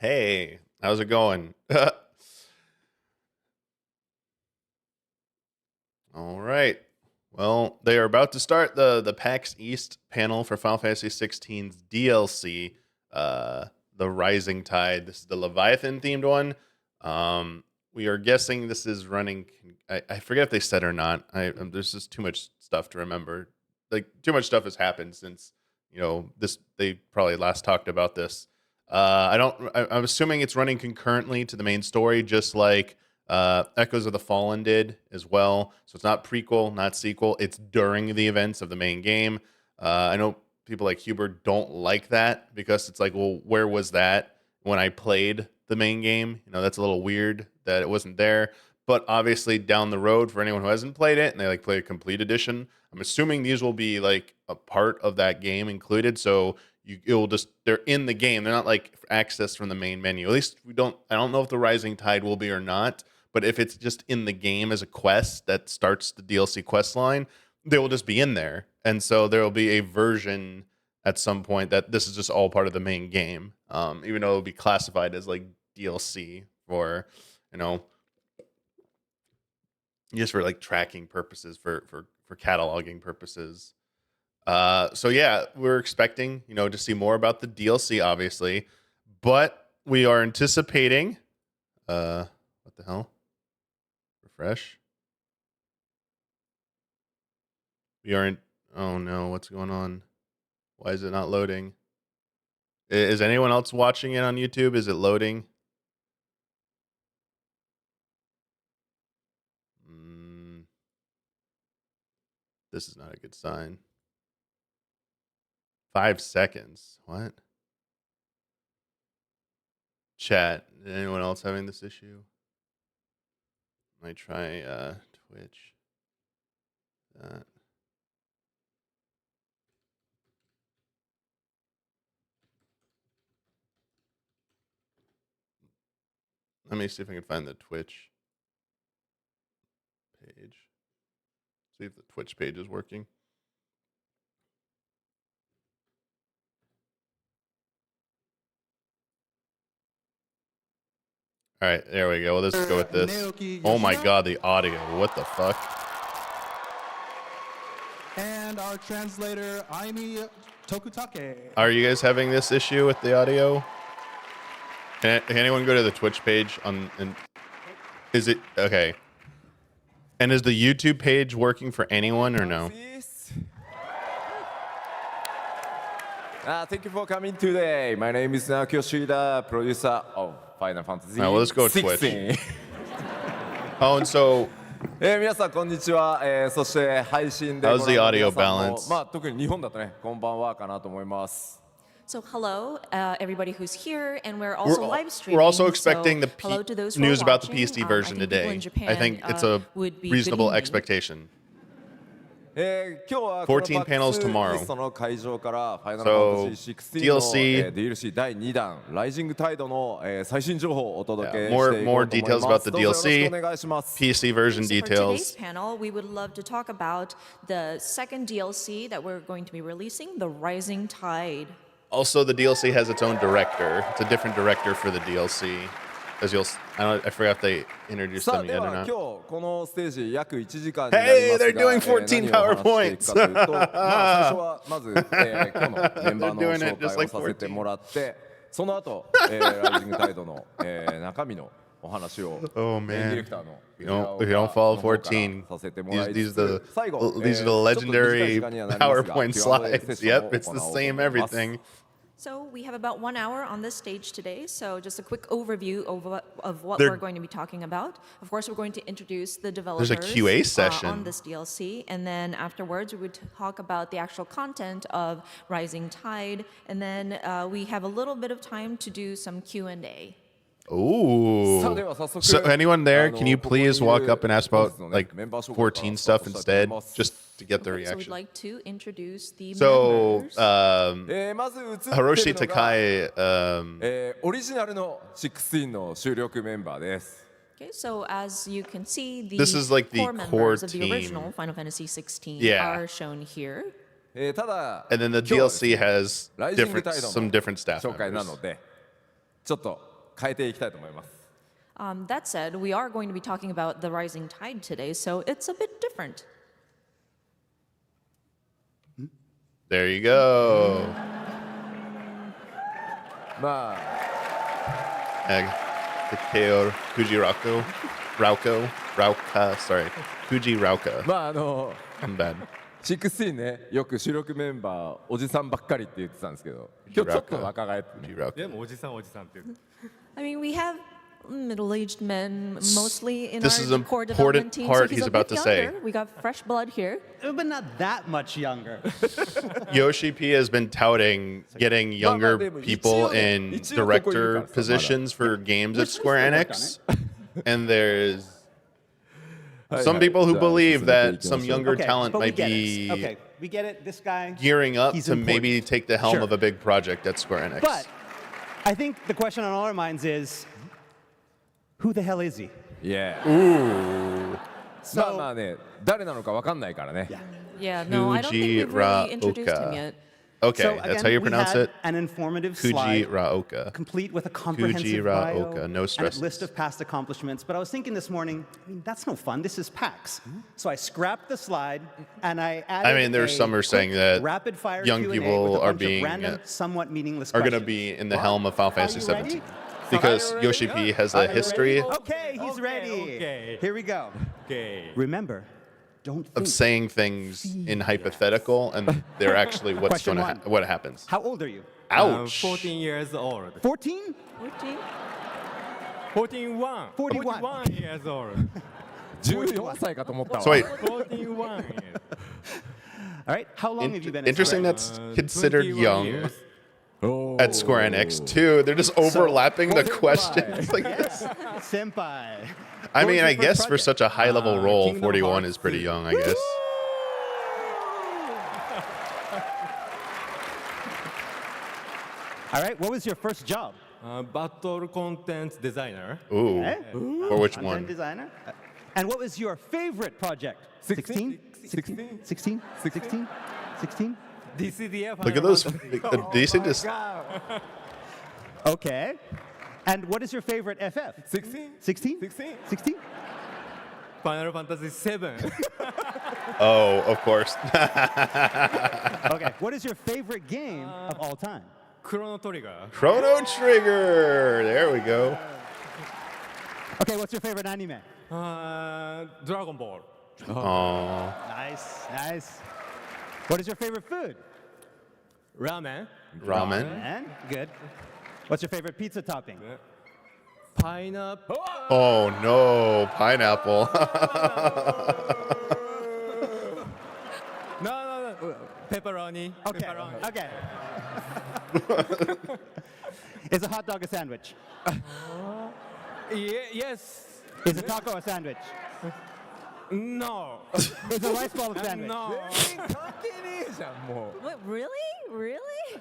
Hey, how's it going? All right. Well, they are about to start the PAX East panel for Final Fantasy XVI's DLC, uh, the Rising Tide. This is the Leviathan themed one. We are guessing this is running. I forget if they said or not. There's just too much stuff to remember. Like too much stuff has happened since this. They probably last talked about this. I don't. I'm assuming it's running concurrently to the main story, just like Echoes of the Fallen did as well. So it's not prequel, not sequel. It's during the events of the main game. I know people like Hubert don't like that because it's like, well, where was that when I played the main game? That's a little weird that it wasn't there. But obviously, down the road, for anyone who hasn't played it and they like play a complete edition, I'm assuming these will be like a part of that game included. So they're in the game. They're not like accessed from the main menu. At least I don't know if the Rising Tide will be or not. But if it's just in the game as a quest that starts the DLC quest line, they will just be in there. And so there will be a version at some point that this is just all part of the main game. Even though it will be classified as like DLC for, just for like tracking purposes, for cataloging purposes. So yeah, we're expecting, to see more about the DLC, obviously. But we are anticipating what the hell? Refresh. We aren't. Oh no, what's going on? Why is it not loading? Is anyone else watching it on YouTube? Is it loading? This is not a good sign. 5 seconds. What? Chat. Anyone else having this issue? Might try Twitch. Let me see if I can find the Twitch page. See if the Twitch page is working. All right, there we go. Let's go with this. Oh my god, the audio. What the fuck? And our translator, Aimi Tokutake. Are you guys having this issue with the audio? Can anyone go to the Twitch page is it okay? And is the YouTube page working for anyone or no? Thank you for coming today. My name is Naoki Yoshida, producer of Final Fantasy well, let's go Twitch. 16. Oh, and so 皆さんこんにちは。そして配信でご覧の how's the 皆 audio さんも balance? 特に日本だとね、こんばんはかなと思います。So hello, everybody who's here, and we're also live streaming. We're also expecting so hello to those who news are about the watching. PC version I think people today. in Japan, I think it's a would be reasonable good evening. expectation. 今日は 14 panels tomorrow. その会場から Final So, Fantasy XVI の DLC DLC 第2弾 Rising Tide の最新情報をお届け Yeah, していこうと思い more ます。 details about the どうぞよろし DLC, くお願いします。 PC version So for today's details. panel, we would love to talk about the second DLC that we're going to be releasing, The Rising Tide. Also, the DLC has its own director. It's a different director for the DLC. As I forgot if they introduced さあ them で yet は or 今 not. 日このステージ約1時間になりますが Hey, they're doing 何をお話ししていくかというと最初はまず、今日のメンバーの They're doing 紹 it just 介を like させてもらってその後、ライジングタイドの、中身のお話を Oh ディレ man. クターの If you don't follow 14, させてもらい these つつ最後 are the legendary PowerPoint slides. Yep, it's the same everything. So we have about 1 hour on this stage today. So just a quick overview of what There- we're going to be talking about. Of course, we're going to introduce the developers QA session. on this DLC. And then afterwards, we would talk about the actual content of Rising Tide. And then we have a little bit of time to do some Q&A. Ooh. So anyone there, can you please walk up and ask about like 14 stuff instead, just to get the So we'd reaction? like to introduce the So, members. まず映ってるの Hiroshi が Takai, オリジナルの16の主力メンバーです。 Okay, so as you can see, the This is like the core core members of the team. original Final Fantasy XVI Yeah. are shown here. ただ and then the 今日はですね DLC has ライジングタイド some different staff 紹介な members. のでちょっと変えていきたいと思います。That said, we are going to be talking about the rising tide today, so it's a bit different. There you go. まあ Takeo Rauka, sorry. Fuji Rauka. まあI'm bad. 16ね、よく主力メンバーおじさんばっかりって言ってたんですけど、今日ちょっと若返ってね。 Fuji Rauka. でもおじさんって言う。 I mean, we have middle-aged men mostly in This our is an core important development team, part so he's he's a about bit to say. younger. We got fresh blood here. But not that much younger. Yoshi P has been touting getting younger people in director positions for games at Square Enix. And there's some people who believe that some younger talent but we might get be it. Okay, we get it. This guy. gearing up he's to maybe important. take the helm Sure. of a big project at Square Enix. But I think the question on all our minds is, who the hell is he? いや、 Ooh. まあまあね、誰なのかわかんないからね。 Yeah, no, I don't think we've really introduced him yet. Okay, So that's again, how you we pronounce had it. An informative Fuji slide, Raoka. complete with a comprehensive Raoka, bio no and a stresses. list of past accomplishments. But I was thinking this morning, I mean, that's no fun. This is PAX. So I scrapped the slide and I added. I mean, there's some are saying that rapid fire young Q&A people with a are bunch being, of random, somewhat meaningless Are going to questions. be in the helm of Final Fantasy you ready? XVII. Because Yoshi P has a history Okay, he's ready. okay. Here we go. Okay. Remember, don't think. of saying things in hypothetical, and they're actually what's Question going to one. what happens. How old are you? Ouch. 14 years old. 14? 41. 41 years old. 14歳かと思ったわ。 So wait, 41 years. All right. How long have you been? interesting at that's considered 21 young years. at Square Enix too. They're just overlapping the questions. Like, Senpai. I What mean, was I your first guess for project? such a high level role, Kingdom 41 Hearts is pretty 2. young, I guess. All right. What was your first job? Battle content designer. Ooh. Eh? For which Content one? designer. And what was your favorite project? 16? 16? 16? 16? 16? DCDF. Look at those. Decent just. Okay. And what is your favorite FF? 16. 16? 16. 16? Final Fantasy VII. Oh, of course. Okay. What is your favorite game of all time? Chrono Trigger. Chrono Trigger. There we go. Okay. What's your favorite anime? Dragon Ball. Oh. Nice. Nice. What is your favorite food? Ramen. Ramen. And good. What's your favorite pizza topping? Pineapple. Oh no, pineapple. No. Pepperoni. Okay. Pepperoni. Okay. Is a hot dog a sandwich? Yes. Is a taco a sandwich? No. Is a rice ball a sandwich? No. 関係ねえじゃんもう。 What, really? Really?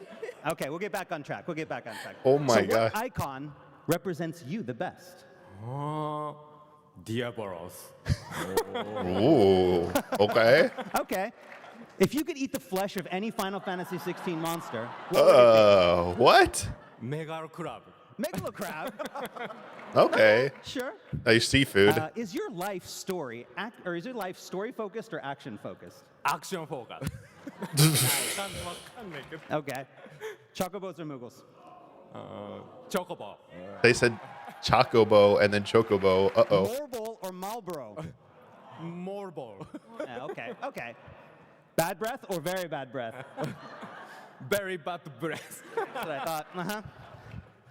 Okay, we'll get back on track. We'll get back on track. Oh my so God. What icon represents you the best? Diabolos. Ooh. Okay. Okay. If you could eat the flesh of any Final Fantasy XVI monster, what would it What? Megal Club. be? Megalocrab. Okay. Sure. Nice seafood. Is your life story is your life story focused or action focused? Action focus. Okay. Chocobos or Moogles? Chocobo. They said Chocobo and then Chocobo. Uh-oh. Morbol or Marlboro? Morbol. Okay. Okay. Bad breath or very bad breath? Very bad breath. That's what I thought. Uh-huh.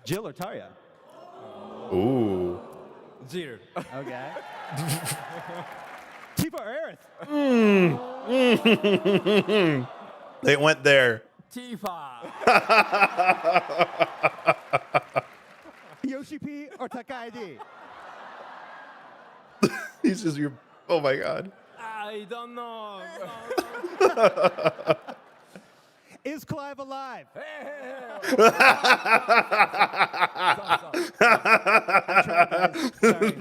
Jill or Tarya? Ooh. Jill. Okay. Tifa or Aerith? They went there. Tifa. Yoshi P or Takai D? He's just your. Oh my God. I don't know. Is Clive alive? I'm trying, guys. Sorry.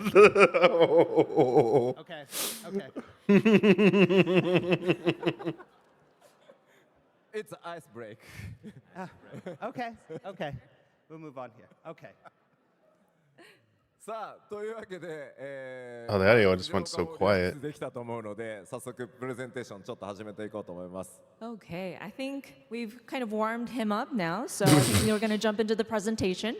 Okay. Okay. It's an ice break. Okay. Okay. We'll move on here. Okay. さあというわけで、Oh, the audio just went so quiet. できたと思うので早速プレゼンテーションちょっと始めていこうと思います。 Okay, I think we've kind of warmed him up now, so I think we're going to jump into the presentation.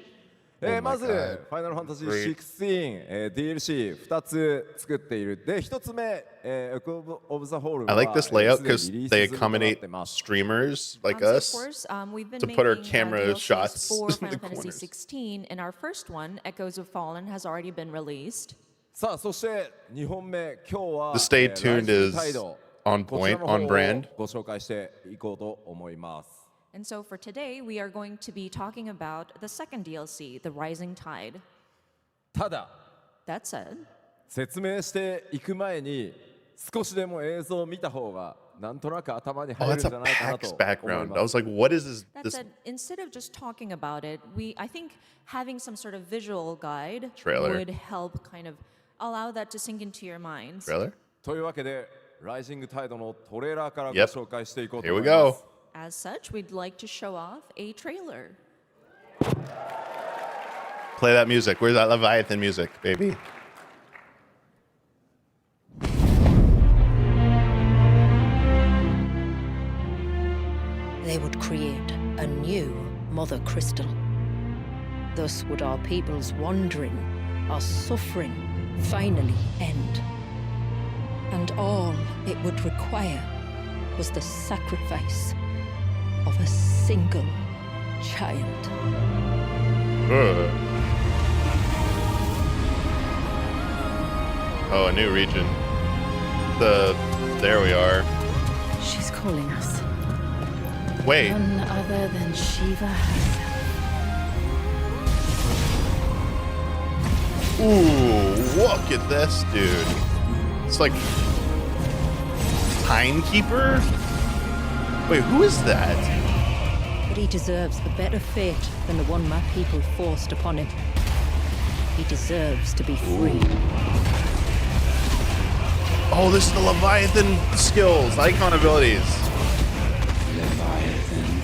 まず、 God. ファイナルファンタジー16、DLC2 つ作っている。で、1つ目、Echo of the Hall は I like this layout すでに because リリース they 済みとなっ accommodate てます。 streamers like So of us. course, we've been to put our making camera DLCs shots for in the Final Fantasy corners. 16, and our first one, Echoes of Fallen, has already been released. さあ、そして2本目、今日は The Stay Tuned is on こちら point, の方 on を brand. ご紹介していこうと思います。 And so for today, we are going to be talking about the second DLC, The Rising Tide. ただ、 That said, 説明していく前に少しでも映像を見た方がなんとなく頭に Oh, 入るん that's じ a ゃないかな PAX と思い background. ま I す。 was like, what is this? that This said, instead of just talking about it, I think having some sort of visual guide Trailer. would help kind of allow that to sink into your minds. trailer? というわけで、ライジングタイドのトレーラーからご Yep. 紹介していこうと Here 思 we います。 go. As such, we'd like to show off a trailer. Play that music. Where's that Leviathan music, baby? They would create a new Mother Crystal. Thus would our people's wandering, our suffering, finally end. And all it would require was the sacrifice of a single child. Ugh. Oh, a new region. There we are. She's calling us. Wait, None other than Shiva herself. ooh, look at this, dude. It's like Timekeeper? Wait, who is that? But he deserves a better fate than the one my people forced upon him. He deserves to be free. Oh, this is the Leviathan skills, icon abilities. Leviathan,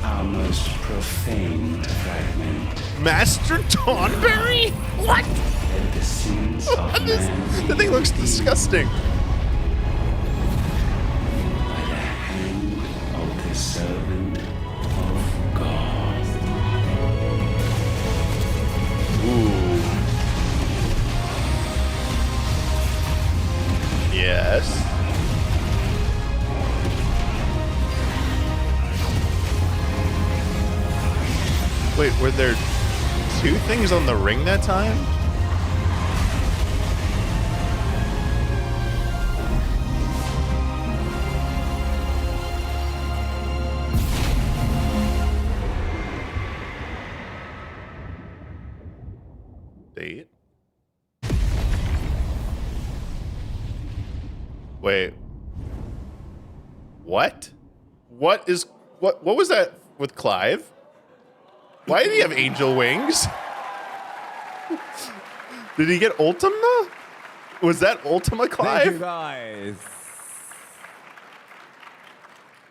our most profane fragment, Master Tonberry? What? led the sins of man That thing looks disgusting. by the hand of the servant of God. Ooh. Yes. Wait, were there two things on the ring that time? Date? Wait. What? What was that with Clive? Why did he have angel wings? Did he get Ultima? Was that Ultima Thank you Clive? guys.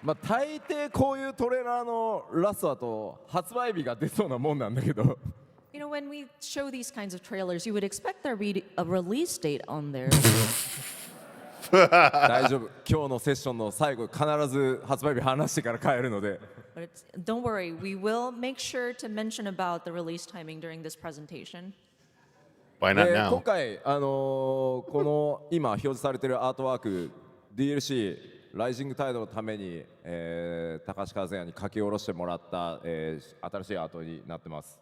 まあ大抵こういうトレーラーのラストだと発売日が出そうなもんなんだけど You know, when we show these kinds of trailers, you would expect there be a release date on there. 大丈夫今日のセッションの最後必ず発売日話してから帰るので But don't worry, we will make sure to mention about the release timing during this presentation. Why not 今 now? 回、この今表示されているアートワーク DLC ライジングタイドのために、高橋和也に書き下ろしてもらった、新しいアートになってます。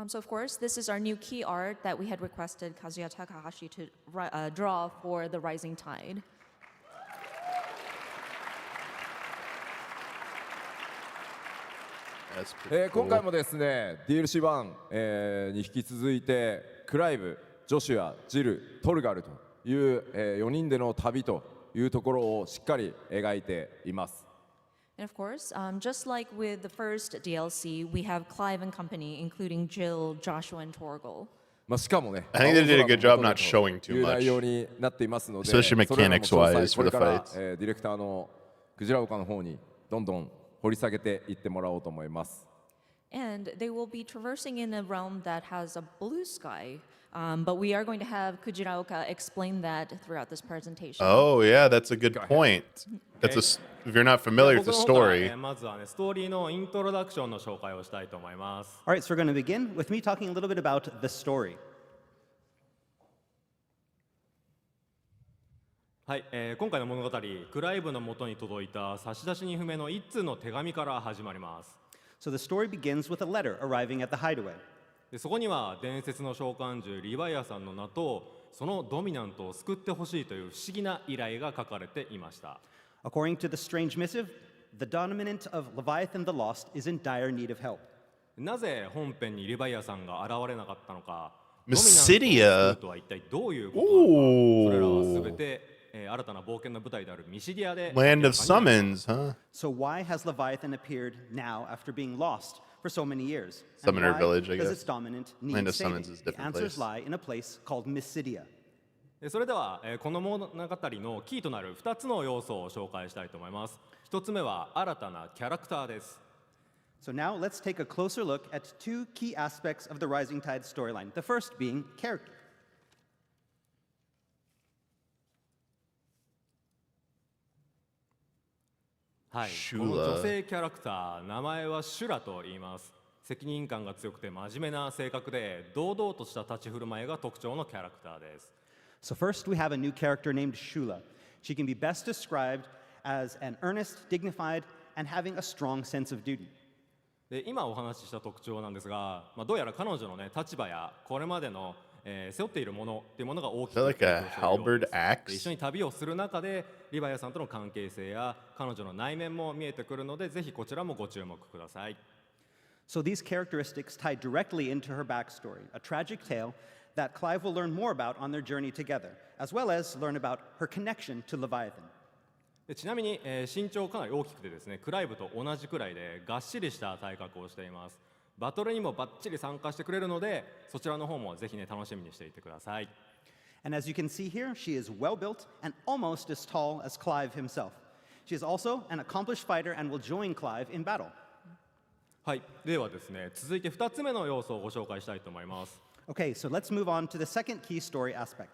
So of course, this is our new key art that we had requested Kazuya Takahashi to draw for The Rising Tide. That's pretty 今回 cool. もですね DLC1、に引き続いてクライブ、ジョシュア、ジル、トルガルという、4人での旅というところをしっかり描いています。 And of course, just like with the first DLC, we have Clive and company, including Jill, Joshua, and Torgal. まあしかもね、 I think they did a good job not showing too いう much. 内容になっていますので、 Especially それらの詳細 mechanics-wise これ for the から fights. ディレクターのクジラ岡の方にどんどん掘り下げていってもらおうと思います。And they will be traversing in a realm that has a blue sky. But we are going to have Kujiraoka explain that throughout this presentation. Oh, yeah, that's a good point. That's if you're not familiar with the 僕の方から story. まずはね、ストーリーのイントロダクションの紹介をしたいと思います。 All right, so we're going to begin with me talking a little bit about the story. はい、今回の物語、クライブの元に届いた差出人不明の一通の手紙から始まります。 So the story begins with a letter arriving at the hideaway. でそこには伝説の召喚獣リヴァイアさんの名とそのドミナントを救ってほしいという不思議な依頼が書かれていました。 According to the strange missive, the dominant of Leviathan the Lost is in dire need of help. なぜ本編にリヴァイアさんが現れなかったのか、 Mysidia ドミナントを救うとは一体どういうことなのか、 Ooh. それらはすべて、新たな冒険の舞台であるミシディアで Land of 明らかになります Summons, huh? So why has Leviathan appeared now after being lost for so many years? Summoner And why village, I does guess. its dominant need Land of saving? Summons is a The different answers place. lie in a place called Mysidia. でそれでは、この物語のキーとなる2つの要素を紹介したいと思います。1つ目は新たなキャラクターです。 So now let's take a closer look at two key aspects of the Rising Tide storyline. The first being character. はい、シュラこの女性キャラクター、名前はシュラと言います。責任感が強くて真面目な性格で堂々とした立ち振る舞いが特徴のキャラクターです。 So first we have a new character named Shula. She can be best described as an earnest, dignified, and having a strong sense of duty. で今お話しした特徴なんですが、どうやら彼女の、ね、立場やこれまでの、背負っているものっていうものが大き Is that く like a 影響しているようです halberd axe? で一緒に旅をする中でリヴァイアさんとの関係性や彼女の内面も見えてくるのでぜひこちらもご注目ください。 So these characteristics tie directly into her backstory, a tragic tale that Clive will learn more about on their journey together, as well as learn about her connection to Leviathan. でちなみに、身長かなり大きくてですね、クライブと同じくらいでがっしりした体格をしています。バトルにもバッチリ参加してくれるので、そちらの方もぜひね楽しみにしていてください。 And as you can see here, she is well built and almost as tall as Clive himself. She is also an accomplished fighter and will join Clive in battle. はい、ではですね、続いて2つ目の要素をご紹介したいと思います。 Okay, so let's move on to the second key story aspect.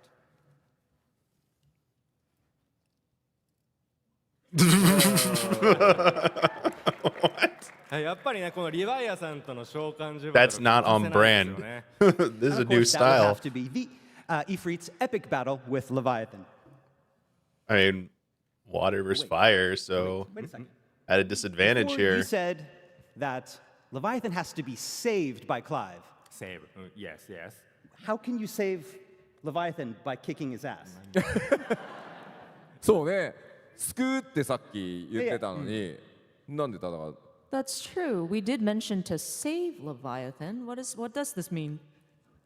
やっぱりね、このリヴァイアさんとの召喚獣 That's not on brand. This is And a of new course, that would style. have to be the Ifrit's epic battle with Leviathan. I mean, water versus fire, so Wait a second. at a disadvantage Before you here. said that Leviathan has to be saved by Clive. セーブ、yes, yes. How can you save Leviathan by kicking his ass? そうね、救うってさっき言ってたのに、なんで戦う？ That's true. We did mention to save Leviathan. What does this mean?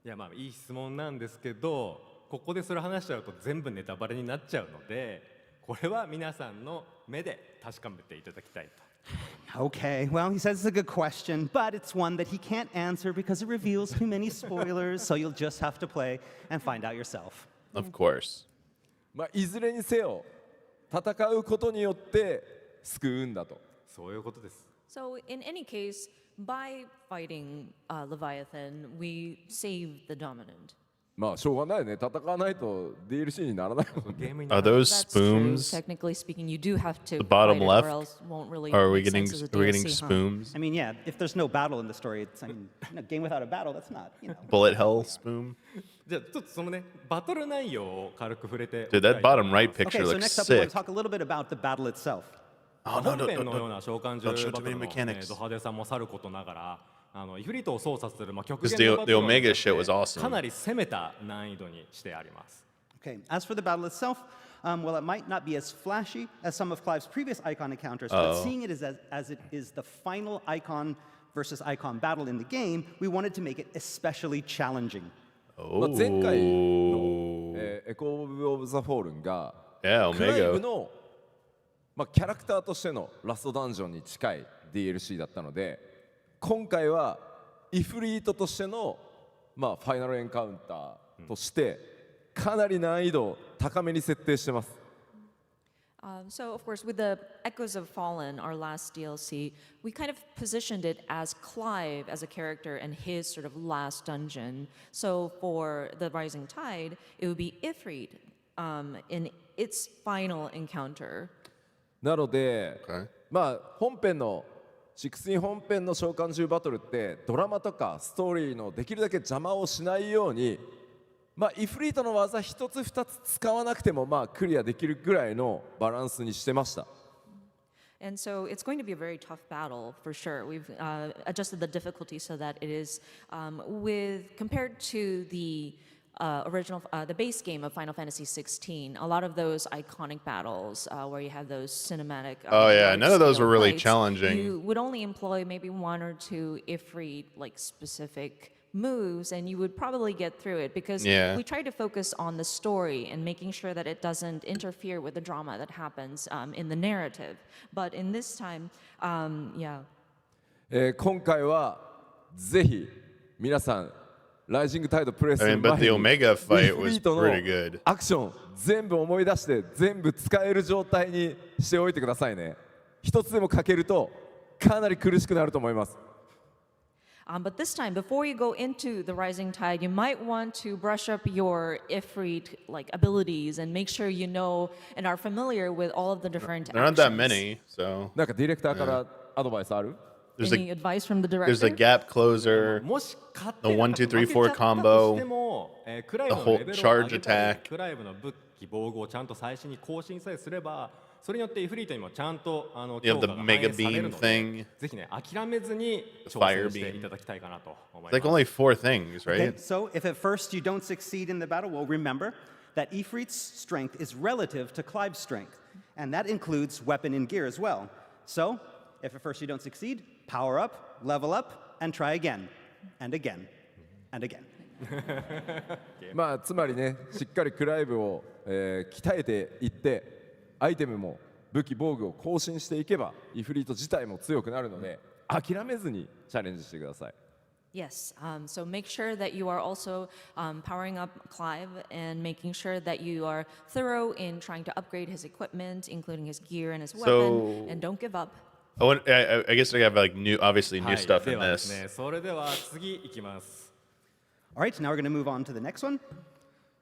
いやいい質問なんですけど、ここでそれ話しちゃうと全部ネタバレになっちゃうので、これは皆さんの目で確かめていただきたいと。 Okay, well, he says it's a good question, but it's one that he can't answer because it reveals too many spoilers, so you'll just have to play and find out yourself. Of course. いずれにせよ戦うことによって救うんだと。そういうことです。 So, in any case, by fighting Leviathan, we save the dominant. しょうがないね。戦わないと DLC にならないもんね。ゲームに Are those That's true. spoons? Technically speaking, you do have to The bottom fight it, left? or else it won't really Or are we make getting sense as a are we getting DLC, huh? spoons? I mean, yeah, if there's no battle in the story, it's, a game without a battle, that's not, Bullet hell spoon? じゃあちょっとそのねバトル内容を軽く触れて Dude, that bottom right Okay, picture so looks next up, we want sick. to talk a little bit about the battle itself. Oh 本 no, no, 編 no, のよう no. な召喚 Don't 獣 show バ too トル many の、mechanics. ド派手さもさることながらイフリートを操作する、極 Because 限のバト the ルを Omega shit was awesome. かなり攻めた難易度にしてあります。 Okay, as for the battle itself, well, it might not be as flashy as some of Clive's previous Icon encounters, but seeing it as it is the final Icon versus Icon battle in the game, we wanted to make it especially challenging. 前回 Oh. の、エコー・オブ・ザ・フォールンが Yeah, クライブ Omega. の、キャラクターとしてのラストダンジョンに近い DLC だったので今回はイフリートとしての、ファイナルエンカウンターとしてかなり難易度高めに設定してます。So, of course, with the Echoes of Fallen, our last DLC, we kind of positioned it as Clive as a character and his sort of last dungeon. So, for the Rising Tide, it would be Ifrit in its final encounter. なので、 Okay. まあ本編の16本編の召喚獣バトルってドラマとかストーリーのできるだけ邪魔をしないように、まあイフリートの技一つ二つ使わなくてもまあクリアできるぐらいのバランスにしてました。 And so it's going to be a very tough battle for sure. We've adjusted the difficulty so that it is compared to the the base game of Final Fantasy XVI, a lot of those iconic battles where you have those cinematic. Oh, yeah, none of those were really fights, challenging. You would only employ maybe one or two Ifrit like specific moves, and you would probably get through it because we try to focus on the story and making sure that it doesn't interfere with the drama that happens in the narrative. But in this time, 今回はぜひ皆さんライジングタイドプレイする but 前 the に Omega イ fight フ was リートの pretty good. アクション全部思い出して全部使える状態にしておいてくださいね。一つでも欠けるとかなり苦しくなると思います。 But this time, before you go into the Rising Tide, you might want to brush up your Ifrit like abilities and make sure you know and are familiar with all of the different There aren't that actions. many, so なんかディレクターからアドバイスある？ there's Any a advice from the there's a director? gap closer. もし勝手 The に 1, 2, 3, 4負けちゃったとしてもクライブの the whole レベルを charge 上げたり attack. クライブの武器防具をちゃんと最新に更新さえすればそれによってイフリートにもちゃんとYou 強 have 化 the が反 mega 映される beam ので thing. ぜひね諦めずに挑 fire 戦して beam. いただきたいかなと思 It's い like ます only 4 things, Okay, right? so if at first you don't succeed in the battle, well, remember that Ifrit's strength is relative to Clive's strength, and that includes weapon and gear as well. So, if at first you don't succeed, power up, level up, and try again, and again, and again. まあつまりねしっかりクライブを、鍛えていってアイテムも武器防具を更新していけばイフリート自体も強くなるので諦めずにチャレンジしてください。 Yes, so make sure that you are also powering up Clive and making sure that you are thorough in trying to upgrade his equipment, including his gear and his weapon, So- and don't give up. I guess they have like obviously は new い stuff で in はです this. ねそれでは次いきます All right, now we're going to move on to the next one.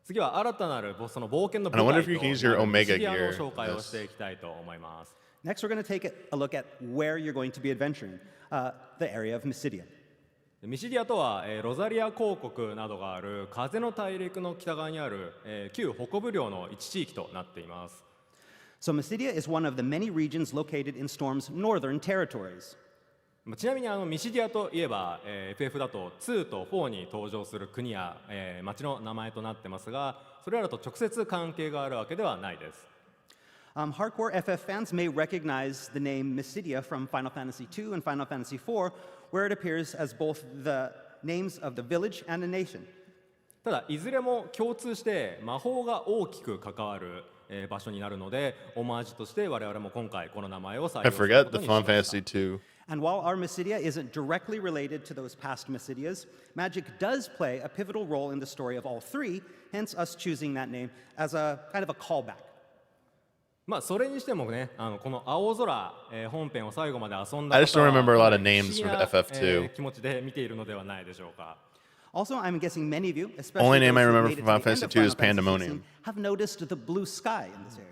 次は新たなるその冒険の And I 舞 wonder 台 if you と can use your なる Omega ミシリアの gear 紹介 in を this. していきたいと思います Next, we're going to take a look at where you're going to be adventuring, the area of Mysidia. ミシリアとは、ロザリア公国などがある風の大陸の北側にある、旧北部領の一地域となっています So Mysidia is one of the many regions located in Storm's northern territories. ちなみにミシリアといえば、FF だと2と4に登場する国や、町の名前となってますがそれらと直接関係があるわけではないです Hardcore FF fans may recognize the name Mysidia from Final Fantasy II and Final Fantasy IV, where it appears as both the names of the village and the nation. ただいずれも共通して魔法が大きく関わる、場所になるのでオマージュとして我々も今回この名前を採 I 用する forgot こと the にしま Final した Fantasy 2. And while our Mysidia isn't directly related to those past Mysidias, magic does play a pivotal role in the story of all three, hence us choosing that name as a kind of a callback. まあそれにしてもねこの青空、本編を最後まで遊んだ I 方 just don't は remember a lot of 不思 names 議 from な FF2. 気持ちで見ているのではないでしょうか Also, I'm guessing many of you, especially Only name I those who remember made it from to the Final end of Fantasy II is Final Fantasy Pandemonium. 16, have noticed the blue sky in this area.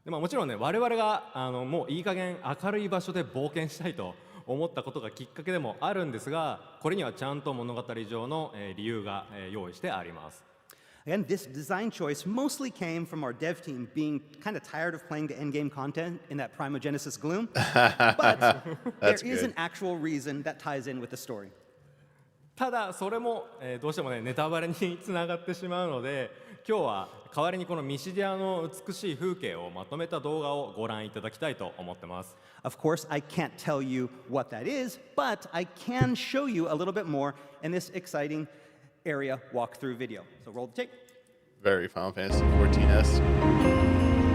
でもちろんね我々がもういい加減明るい場所で冒険したいと思ったことがきっかけでもあるんですがこれにはちゃんと物語上の、理由が、用意してあります Again, this design choice mostly came from our dev team being kind of tired of playing the endgame content in that Primogenesis gloom. But there is an actual reason that ties in with the story. ただそれも、どうしてもねネタバレにつながってしまうので今日は代わりにこのミシディアの美しい風景をまとめた動画をご覧いただきたいと思ってます Of course, I can't tell you what that is, but I can show you a little bit more in this exciting area walkthrough video. So roll the tape. Very Final Fantasy 14S.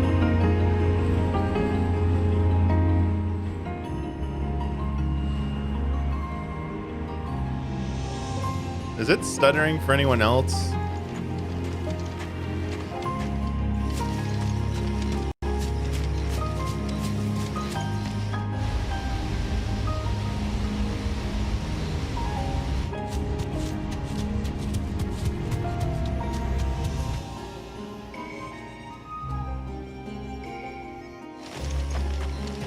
Is it stuttering for anyone else?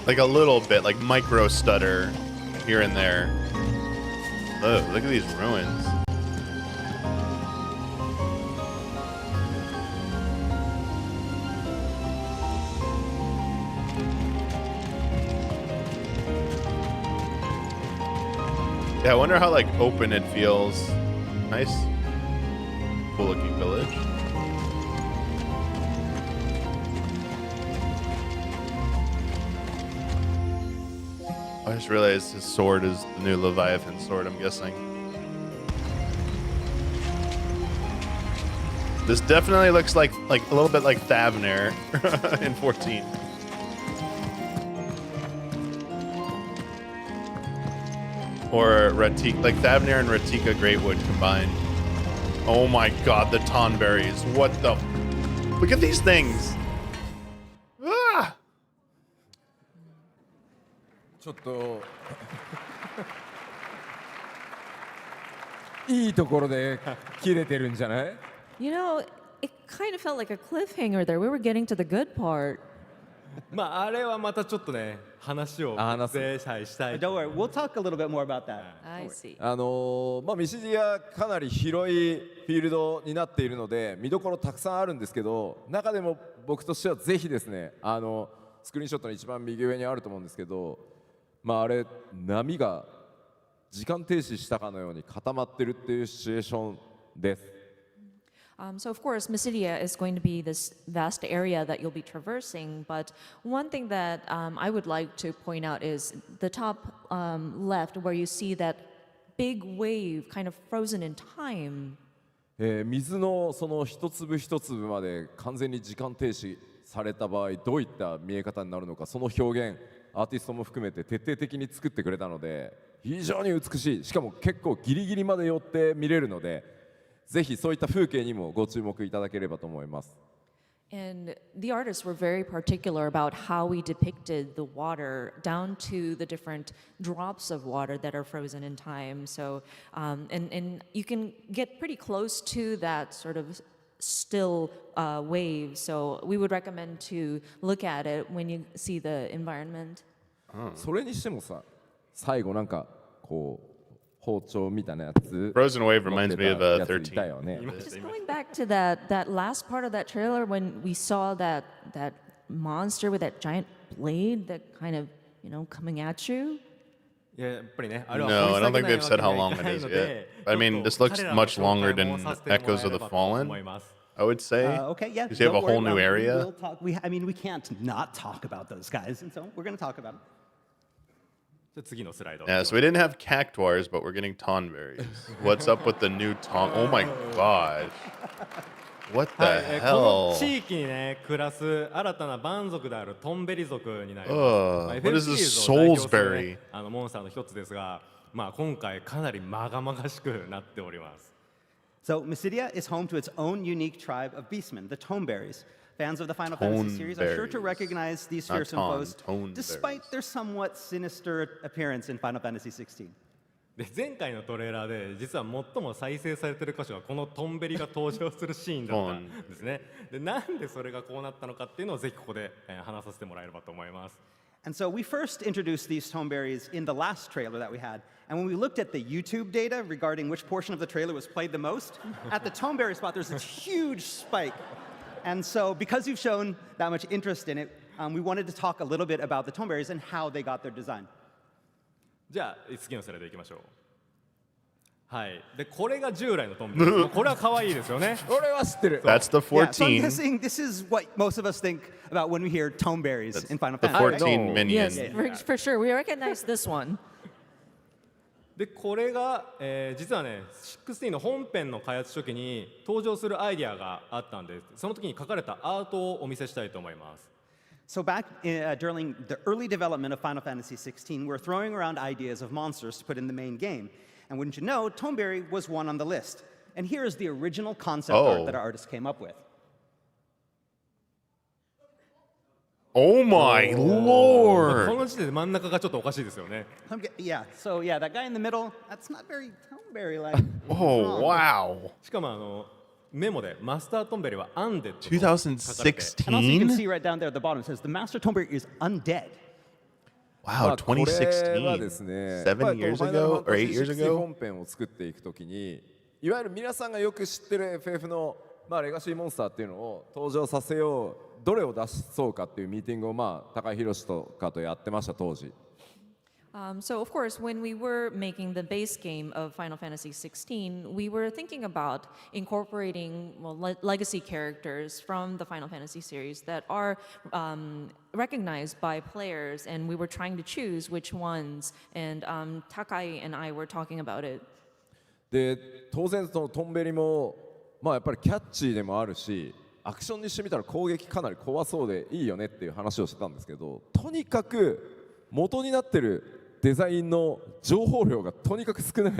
Like a little bit, like micro stutter here and there. Oh, look at these ruins. Yeah, I wonder how like open it feels. Nice, cool looking village. I just realized his sword is the new Leviathan sword, I'm guessing. This definitely looks like a little bit like Thavnir in 14. Or Ratika, like Thavnir and Ratika Greatwood combined. Oh my god, the Tonberries. What the? Look at these things. Ah! ちょっといいところで切れてるんじゃない？ You know, it kind of felt like a cliffhanger there. We were getting to the good part. まああれはまたちょっとね話を話すしたい。 Don't worry, we'll talk a little bit more about that. I see. まあ、ミシディアかなり広いフィールドになっているので見どころたくさんあるんですけど、中でも僕としてはぜひですね、スクリーンショットの一番右上にあると思うんですけど、まあ、あれ波が時間停止したかのように固まってるっていうシチュエーションです。So of course, Mysidia is going to be this vast area that you'll be traversing. But one thing that I would like to point out is the top left, where you see that big wave kind of frozen in time. 水のその一粒一粒まで完全に時間停止された場合どういった見え方になるのか、その表現アーティストも含めて徹底的に作ってくれたので非常に美しい、しかも結構ギリギリまで寄って見れるので、ぜひそういった風景にもご注目いただければと思います。 And the artists were very particular about how we depicted the water down to the different drops of water that are frozen in time. So, and you can get pretty close to that sort of still wave. So we would recommend to look at it when you see the environment. それにしてもさ、最後なんかこう包丁みたいなやつ Frozen Wave 持っ reminds て me of たやつい 13. たよね。 Just going back to that last part of that trailer when we saw that monster with that giant blade that kind of, coming at you. いややっぱりね、 No, I don't think they've said how long it is yet. I mean, this looks much longer than Echoes of the Fallen, I would say. Okay, yeah. Because you have a don't worry whole new about it. area. We'll talk, we can't not talk about those guys, and so we're going to talk about them. じゃあ次のスライド。 Yeah, so we didn't have Cactuars, but we're getting Tonberries. What's up with the new Ton? Oh my gosh. What は the い、この hell? 地域にね暮らす新たな蛮族であるトンベリ族になります。 Ugh, まあ what FF is シリ this ーズを代表する Soulsberry? ねモンスターの一つですが、まあ今回かなりまがまがしくなっております。 So Mysidia is home to its own unique tribe of beastmen, the Toneberries. Fans of the Final Fantasy series are sure to Toneberries. recognize these Not fearsome foes, Toneberries. despite their somewhat sinister appearance in Final Fantasy XVI. で前回のトレーラーで実は最も再生されてる箇所がこのトンベリが登場するシーンだったんですね。でなんでそれがこうなったのかっていうのをぜひここで話させてもらえればと思います。 And so we first introduced these Toneberries in the last trailer that we had. And when we looked at the YouTube data regarding which portion of the trailer was played the most, at the Toneberry spot, there's this huge spike. And so because you've shown that much interest in it, we wanted to talk a little bit about the Toneberries and how they got their design. じゃあ次のスライドいきましょう。はい。でこれが従来のトンベリ。もうこれは可愛いですよね。俺は知ってる。 That's the Yeah, so I'm 14. guessing this is what most of us think about when we hear Toneberries That's in Final the Fantasy. right? 14 minion. Yes, for sure. We recognize this one. でこれが、実はね16の本編の開発初期に登場するアイディアがあったんで、その時に書かれたアートをお見せしたいと思います。 So back during the early development of Final Fantasy XVI, we're throwing around ideas of monsters to put in the main game. And wouldn't you know, Toneberry was one on the list. And here is the original concept art that our artist came up with. Oh my こ lord. の時点で真ん中がちょっとおかしいですよね。 Yeah, so yeah, that guy in the middle, that's not very Toneberry-like. Oh wow. しかもメモでマスタートンベリはアンデッドと書かれて And also you can 2016? see right down there at the bottom, it says the Master Toneberry is undead. Wow, 2016. これはですね、 7 やっぱり years この ago or 8 Final years Fantasy ago? 本編を作っていくときに、いわゆる皆さんがよく知ってる FF の、レガシーモンスターっていうのを登場させよう、どれを出そうかっていうミーティングを高井宏とかとやってました当時。So, of course, when we were making the base game of Final Fantasy XVI, we were thinking about incorporating legacy characters from the Final Fantasy series that are recognized by players, and we were trying to choose which ones. And Takai and I were talking about it. で当然そのトンベリも、やっぱりキャッチーでもあるし、アクションにしてみたら攻撃かなり怖そうでいいよねっていう話をしてたんですけど、とにかく元になってるデザインの情報量がとにかく少ない。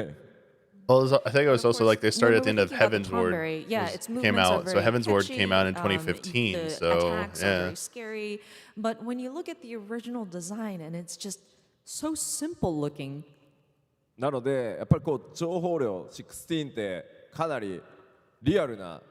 Well, I think it was also like they started at the When end we're of thinking about the Heaven's Ward Tomberry, yeah, its came movements are out. So very Heaven's Ward catchy, came out in the 2015. the So attacks are yeah. very scary. But when you look at the original design, and it's just so simple looking. なのでやっぱりこう情報量16ってかなりリアルな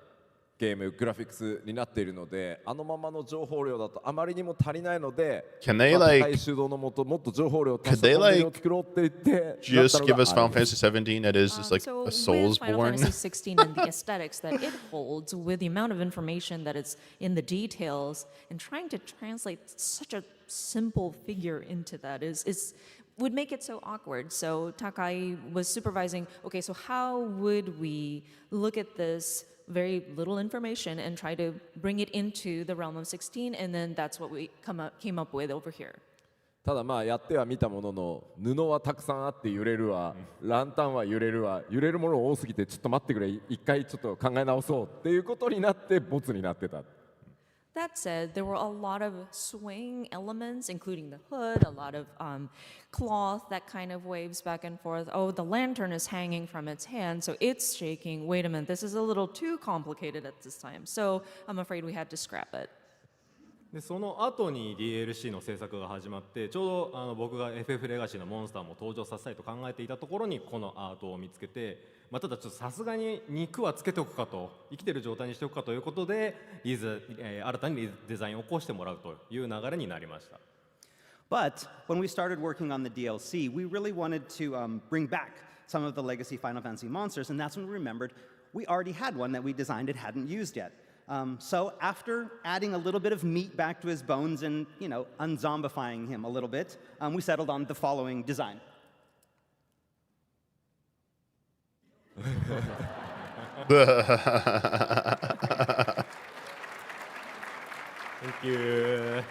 ゲームグラフィックスになっているので、あのままの情報量だとあまりにも足りないので、 Can they 高 like い主導のもともっと情報量を足し could た they トンネルを like 作ろうって言って just give us な Final ったのがあるんです Fantasy 17 that is just like So a Souls with Final born? Fantasy XVI and the aesthetics that it holds, with the amount of information that is in the details, and trying to translate such a simple figure into that would make it so awkward. So Takai was supervising, okay, so how would we look at this very little information and try to bring it into the realm of 16, and then that's what we came up with over here. ただやっては見たものの、布はたくさんあって揺れるわ、ランタンは揺れるわ、揺れるもの多すぎてちょっと待ってくれ、一回ちょっと考え直そうっていうことになってボツになってた。That said, there were a lot of swaying elements, including the hood, a lot of cloth that kind of waves back and forth. Oh, the lantern is hanging from its hand, so it's shaking. Wait a minute, this is a little too complicated at this time. So I'm afraid we had to scrap it. でその後に DLC の制作が始まって、ちょうど僕が FF レガシーのモンスターも登場させたいと考えていたところにこのアートを見つけて、ただちょっとさすがに肉はつけておくかと、生きてる状態にしておくかということで新たにデザインを起こしてもらうという流れになりました。 But when we started working on the DLC, we really wanted to bring back some of the legacy Final Fantasy monsters, and that's when we remembered we already had one that we designed and hadn't used yet. So after adding a little bit of meat back to his bones and, unzombifying him a little bit, we settled on the following design. Thank you.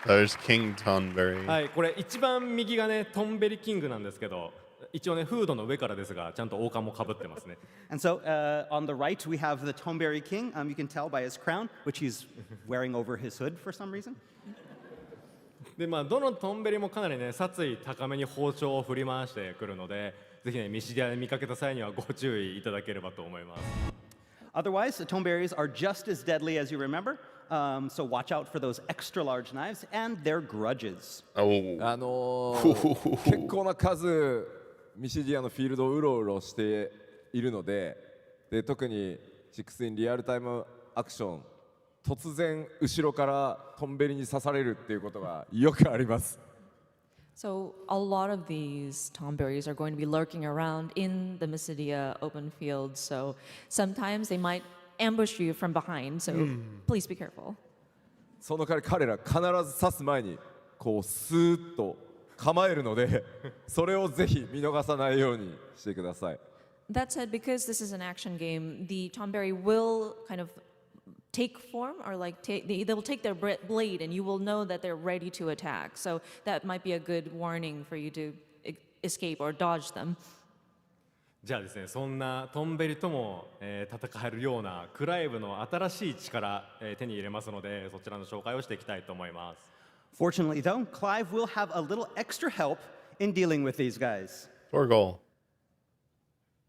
There's King Tonberry. はい、これ一番右がねトンベリキングなんですけど、一応ねフードの上からですがちゃんと王冠もかぶってますね。 And so on the right, we have the Tomberry King. You can tell by his crown, which he's wearing over his hood for some reason. でどのトンベリもかなりね殺意高めに包丁を振り回してくるので、ぜひねミシディアで見かけた際にはご注意いただければと思います。 Otherwise, the Tomberries are just as deadly as you remember. So watch out for those extra large knives and their grudges. Oh. 結構な数ミシディアのフィールドをうろうろしているので、特に16リアルタイムアクション、突然後ろからトンベリに刺されるっていうことがよくあります。 So a lot of these tomberries are going to be lurking around in the Mysidia open field, so sometimes they might ambush you from behind, so please be careful. その代わり彼ら必ず刺す前にこうスーッと構えるので、それをぜひ見逃さないようにしてください。 That said, because this is an action game, the tomberry will kind of take form, or they'll take their blade, and you will know that they're ready to attack. So that might be a good warning for you to escape or dodge them. じゃあですね、そんなトンベリとも、戦えるようなクライブの新しい力、手に入れますので、そちらの紹介をしていきたいと思います。 Fortunately, though, Clive will have a little extra help in dealing with these guys. Torgal.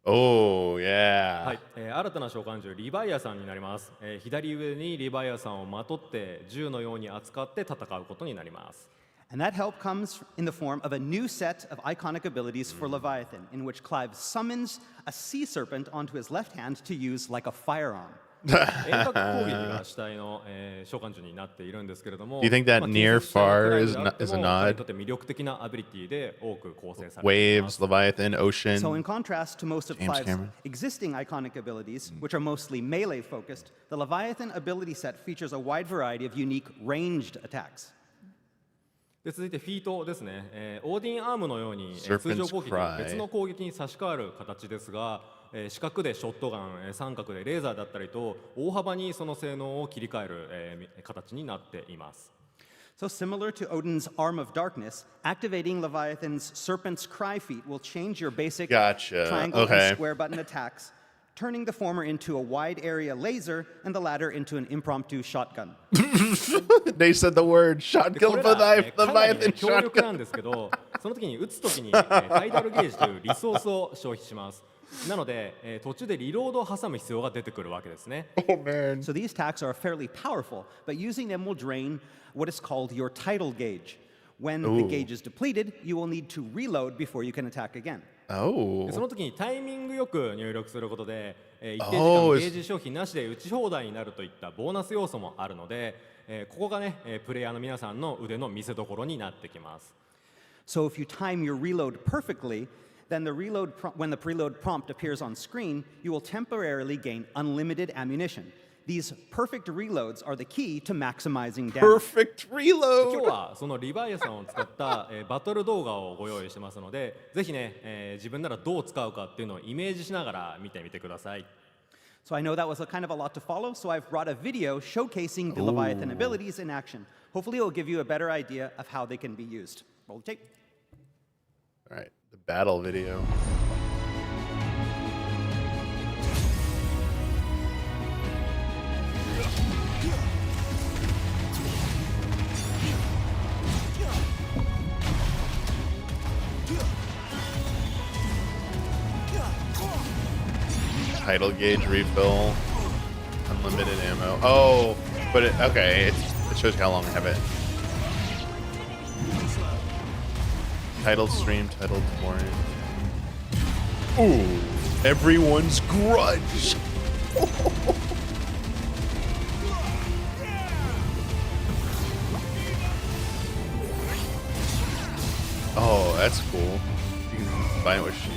Oh, yeah. はい、新たな召喚獣リヴァイアさんになります。左上にリヴァイアさんをまとって銃のように扱って戦うことになります。 And that help comes in the form of a new set of iconic abilities for Leviathan, in which Clive summons a sea serpent onto his left hand to use like a firearm. 遠隔攻撃が主体の、召喚獣になっているんですけれども、 Do you think that まあ near 近接したクラ far イブ is であって is a も彼に nod? とって魅力的なアビリティで多く構成されていま Waves, す。 Leviathan, Ocean. So in contrast to most of James Clive's Cameron. existing iconic abilities, which are mostly melee focused, the Leviathan ability set features a wide variety of unique ranged attacks. で続いてフィートですね、オーディンアームのように、 Serpent's 通常攻撃は Cry 別の攻撃に差し替わる形ですが、四角でショットガン、三角でレーザーだったりと大幅にその性能を切り替える、形になっています。 So similar to Odin's Arm of Darkness, activating Leviathan's Serpent's Cry feat will change your basic Gotcha. triangle Okay. and square button attacks, turning the former into a wide area laser and the latter into an impromptu shotgun. They said the word で shotgun これら、かなり、 Leviathan 強力な shotgun. んですけど、その時に撃つ時に、タイダルゲージというリソースを消費します。なので、途中でリロードを挟む必要が出てくるわけですね。 Oh man. So these attacks are fairly powerful, but using them will drain what is called your tidal gauge. When the Ooh. gauge is depleted, you will need to reload before you can attack again. で Oh. その時にタイミングよく入力することで、一定時間 Oh, ゲージ消費なしで打ち放題になるといったボーナス要素もあるので、ここがね、プレイヤーの皆さんの腕の見せ所になってきます。 So if you time your reload perfectly, then when the preload prompt appears on screen, you will temporarily gain unlimited ammunition. These perfect reloads are the key to maximizing damage. Perfect 今日 reload. はそのリヴァイアさんを使った、バトル動画をご用意してますので、ぜひね、自分ならどう使うかっていうのをイメージしながら見てみてください。 So I know that was a kind of a lot to follow, so I've brought a video showcasing the Leviathan abilities in action. Hopefully it will give you a better idea of how they can be used. Roll the tape. All right, the battle video. Tidal gauge refill, unlimited ammo. Oh, but okay, it shows you how long I have it. Tidal stream, tidal torrent. Ooh, everyone's grudge. Oh, that's cool. You can combine it with sheep.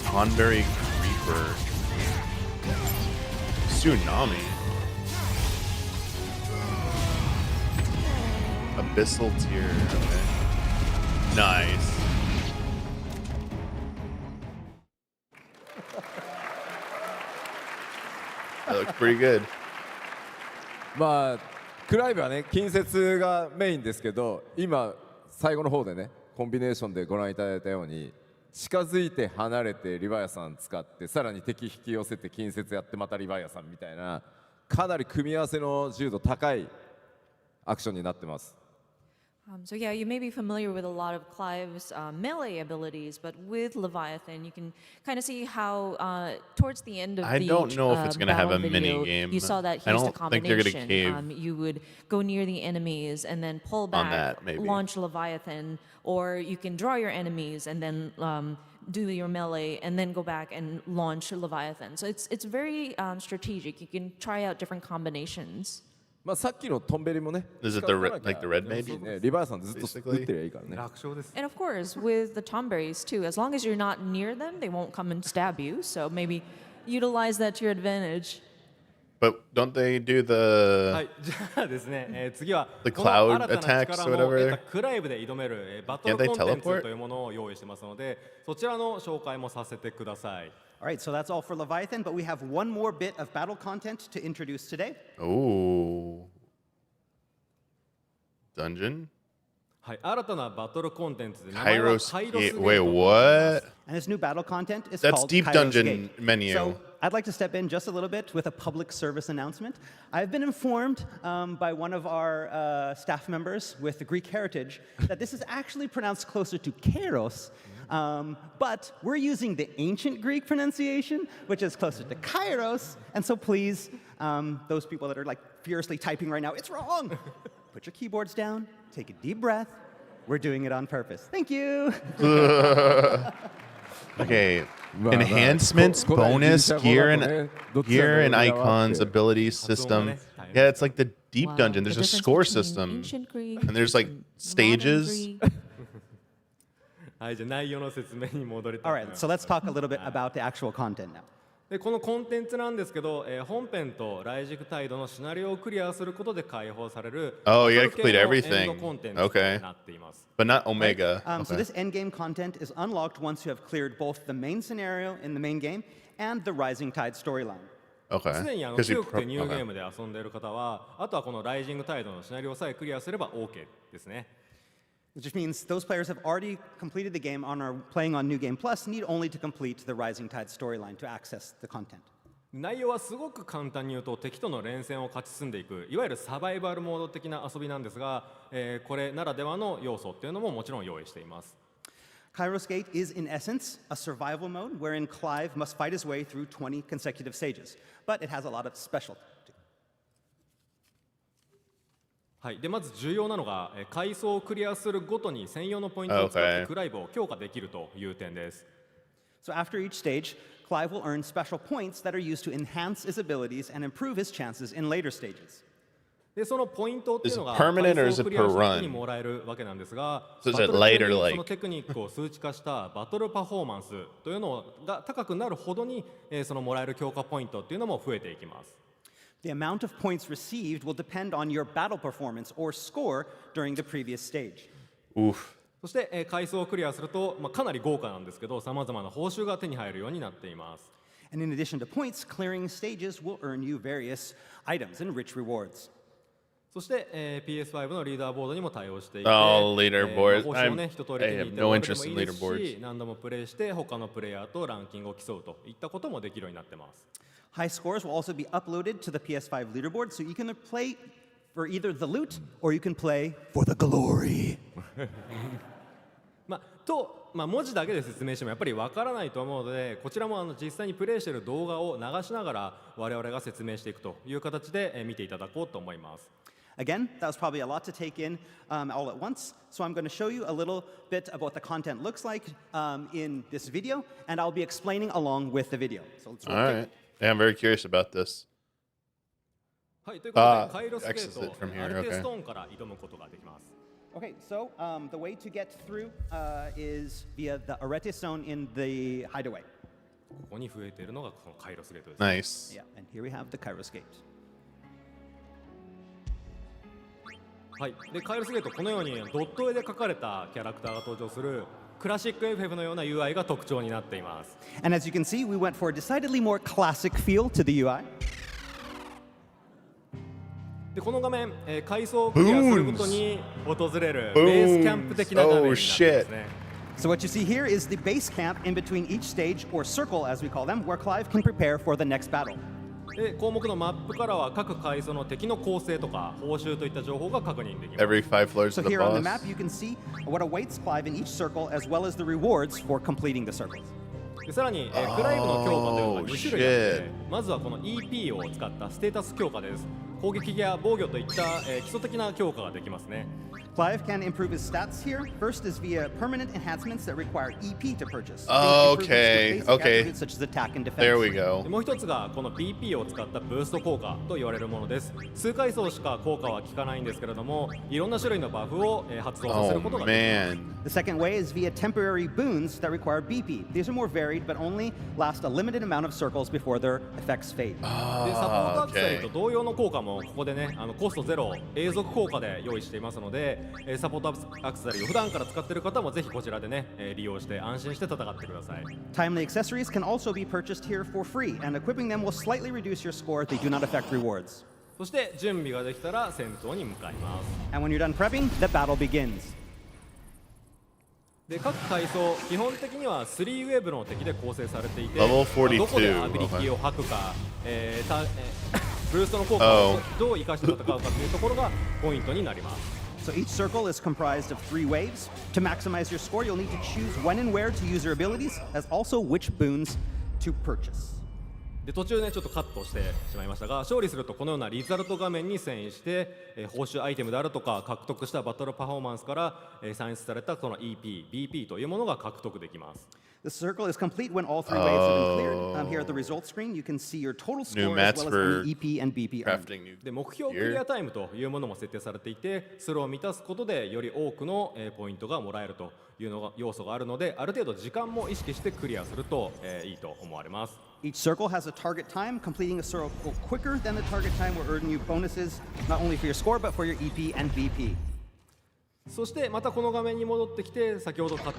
Tonberry Creeper. Tsunami. Abyssal Tier. Okay. Nice. That looks pretty good. まあクライブはね近接がメインですけど、今最後の方でねコンビネーションでご覧いただいたように近づいて離れてリヴァイアさん使ってさらに敵引き寄せて近接やってまたリヴァイアさんみたいなかなり組み合わせの自由度高いアクションになってます。So yeah, you may be familiar with a lot of Clive's melee abilities, but with Leviathan, you can kind of see how towards the end of I the don't know if it's gonna have battle a mini video, game. you saw that I here's the don't think they're gonna combination. cave You would go near the enemies and then pull back, that, maybe. launch Leviathan, or you can draw your enemies and then do your melee and then go back and launch Leviathan. So it's very strategic. You can try out different combinations. まあさっきのトンベリもね。 Is it like the red mage? ねリヴァイアさんずっと打ってりゃいいからね。楽勝です。 And of course, with the tomberries too, as long as you're not near them, they won't come and stab you. So maybe utilize that to your advantage. But don't they do the はい、じゃあですね、次は The この cloud 新たな attacks 力 or の whatever? 得たクライブで挑めるバトル Can't they コンテンツ teleport? というものを用意してますので、そちらの紹介もさせてください。 All right, so that's all for Leviathan, but we have one more bit of battle content to introduce today. Ooh. Dungeon? はい、新たなバトルコンテンツで名前は Kairos カイロスゲー Gate. ト Wait, と言います what? And this new battle content is That's called Deep Kairos Dungeon Gate. menu. So I'd like to step in just a little bit with a public service announcement. I've been informed by one of our staff members with the Greek heritage that this is actually pronounced closer to Kairos, but we're using the ancient Greek pronunciation, which is closer to Kairos. And so please, those people that are like furiously typing right now, it's wrong. Put your keyboards down, take a deep breath. We're doing it on purpose. Thank you. Okay. まあ Enhancements, こ古代ギリ bonus, シャ語 gear だと and ねどっちなんだろ gear う and 裏はあって icons, abilities system. Yeah, it's like the deep Wow, dungeon. the There's a difference score between system. ancient Greek And there's like and modern stages. Greek. はい、じゃあ内容の説明に戻りた All いと思い right, ます so let's talk a little bit about the actual content now. でこのコンテンツなんですけど、本編とライジングタイドのシナリオをクリアすることで解放される Oh, you gotta バトル系の complete everything. エンドコンテンツ Okay. となっています。 But not Omega. So Okay. this endgame content is unlocked once you have cleared both the main scenario in the main game and the Rising Tide storyline. すで Okay. に Because 強 you くてニューゲー okay. ムで遊んでいる方は、あとはこのライジングタイドのシナリオさえクリアすれば OK ですね。Which means those players have already completed the game and are playing on New Game Plus need only to complete the Rising Tide storyline to access the content. 内容はすごく簡単に言うと敵との連戦を勝ち進んでいくいわゆるサバイバルモード的な遊びなんですが、これならではの要素っていうのももちろん用意しています。 Kairos Gate is, in essence, a survival mode wherein Clive must fight his way through 20 consecutive stages, but it has a lot of specialty. はい、でまず重要なのが、階層をクリアするごとに専用のポイントを使って Okay. クライブを強化できるという点です。 So after each stage, Clive will earn special points that are used to enhance his abilities and improve his chances in later stages. でそのポイントっていうのが Is it permanent or is 階層 it をクリアした per 時に run? もらえるわけなんですが、 So is バ it トル中 later に like- そのテクニックを数値化したバトルパフォーマンスというのが高くなるほどに、そのもらえる強化ポイントっていうのも増えていきます。 The amount of points received will depend on your battle performance or score during the previous stage. Oof. そして、階層をクリアすると、かなり豪華なんですけど、さまざまな報酬が手に入るようになっています。 And in addition to points, clearing stages will earn you various items and rich rewards. そして、PS5 のリーダーボードにも対応していて、 Oh, leaderboard. 報酬をね、一通り手に I 入れ have て no おけて interest も in いいですし、 leaderboards. 何度もプレイして他のプレイヤーとランキングを競うといったこともできるようになってます。 High scores will also be uploaded to the PS5 leaderboard, so you can play for either the loot or you can play for the glory. 文字だけで説明してもやっぱりわからないと思うので、こちらも実際にプレイしている動画を流しながら我々が説明していくという形で見ていただこうと思います。 Again, that was probably a lot to take in all at once, so I'm going to show you a little bit of what the content looks like in this video, and I'll be explaining along with the video. So let's All roll right. Yeah, I'm very curious about this. はい、ということで、カイロスゲー exit ト from here, アルテ okay. ストーンから挑むことができます。 Okay, so the way to get through is via the Arete Stone in the hideaway. ここに増えているのがこのカイロスゲートです。 Nice. Yeah, and here we have the Kairos Gate. はい、でカイロスゲートこのようにドット絵で描かれたキャラクターが登場するクラシック FF のような UI が特徴になっています。 And as you can see, we went for a decidedly more classic feel to the UI. でこの画面、階層をクリアするごとに訪れるベースキャンプ的な画面になってますね。 So what you see here is the base camp in between each stage, or circle as we call them, where Clive can prepare for the next battle. で項目のマップからは各階層の敵の構成とか報酬といった情報が確認できます。 Every 5 floors So of the here on the boss. map, you can see what awaits Clive in each circle, as well as the rewards for completing the circles. でさらに、クライブの強化というのが2種類あって shit. まずはこの EP を使ったステータス強化です。攻撃や防御といった、基礎的な強化ができますね。 Clive can improve his stats here. First is via permanent enhancements that require EP to purchase. Okay, Improvements to basic okay. attributes such as attack and defense. There we で go. もう一つがこの PP を使ったブースト効果と言われるものです。数階層しか効果は効かないんですけれども、いろんな種類のバフを、発動させる Oh ことができます。 man. The second way is via temporary boons that require BP. These are more varied, but only last a limited amount of circles before their effects fade. でサポートアクセサリーと同様の効果もここでねコストゼロ永続効果で用意していますので、サポートアクセサリーを普段から使っている方もぜひこちらでね、利用して安心して戦ってください。 Timely accessories can also be purchased here for free, and equipping them will slightly reduce your score. They do not affect rewards. そして準備ができたら戦闘に向かいます。 And when you're done prepping, the battle begins. で各階層基本的には3ウェーブの敵で構成されていて、 Level 42どこでアビリティを吐くか、ブーストの効果をどう生かして戦うかというところがポイントになります。 So each circle is comprised of 3 waves. To maximize your score, you'll need to choose when and where to use your abilities, as also which boons to purchase. で途中ねちょっとカットしてしまいましたが、勝利するとこのようなリザルト画面に遷移して、報酬アイテムであるとか獲得したバトルパフォーマンスから、算出されたこの EP、BP というものが獲得できます。The circle is complete when all 3 waves have been cleared. Here at the results screen, you can see your total New score as mats well as for any EP and BP earned. crafting new で目標クリアタイムというものも設定されていて、それを満たすことでより多くの、ポイントがもらえるというのが要素があるので、ある程度時間も意識してクリアすると、いいと思われます。Each circle has a target time. Completing a circle quicker than the target time will earn you bonuses, not only for your score, but for your EP and BP. そしてまたこの画面に戻ってきて、先ほど得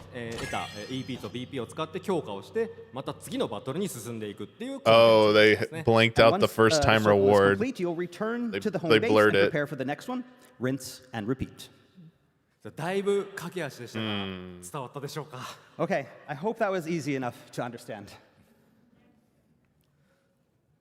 た、EP と BP を使って強化をして、また次のバトルに進んでいくっていうコンテンツ Oh, で they すね。 blanked out the first time circle is reward. complete, you'll return They- to the home they base blurred and it. prepare for the next one. Rinse and repeat. だいぶ駆け足でしたが、伝わったでしょうか。 Okay, I hope that was easy enough to understand.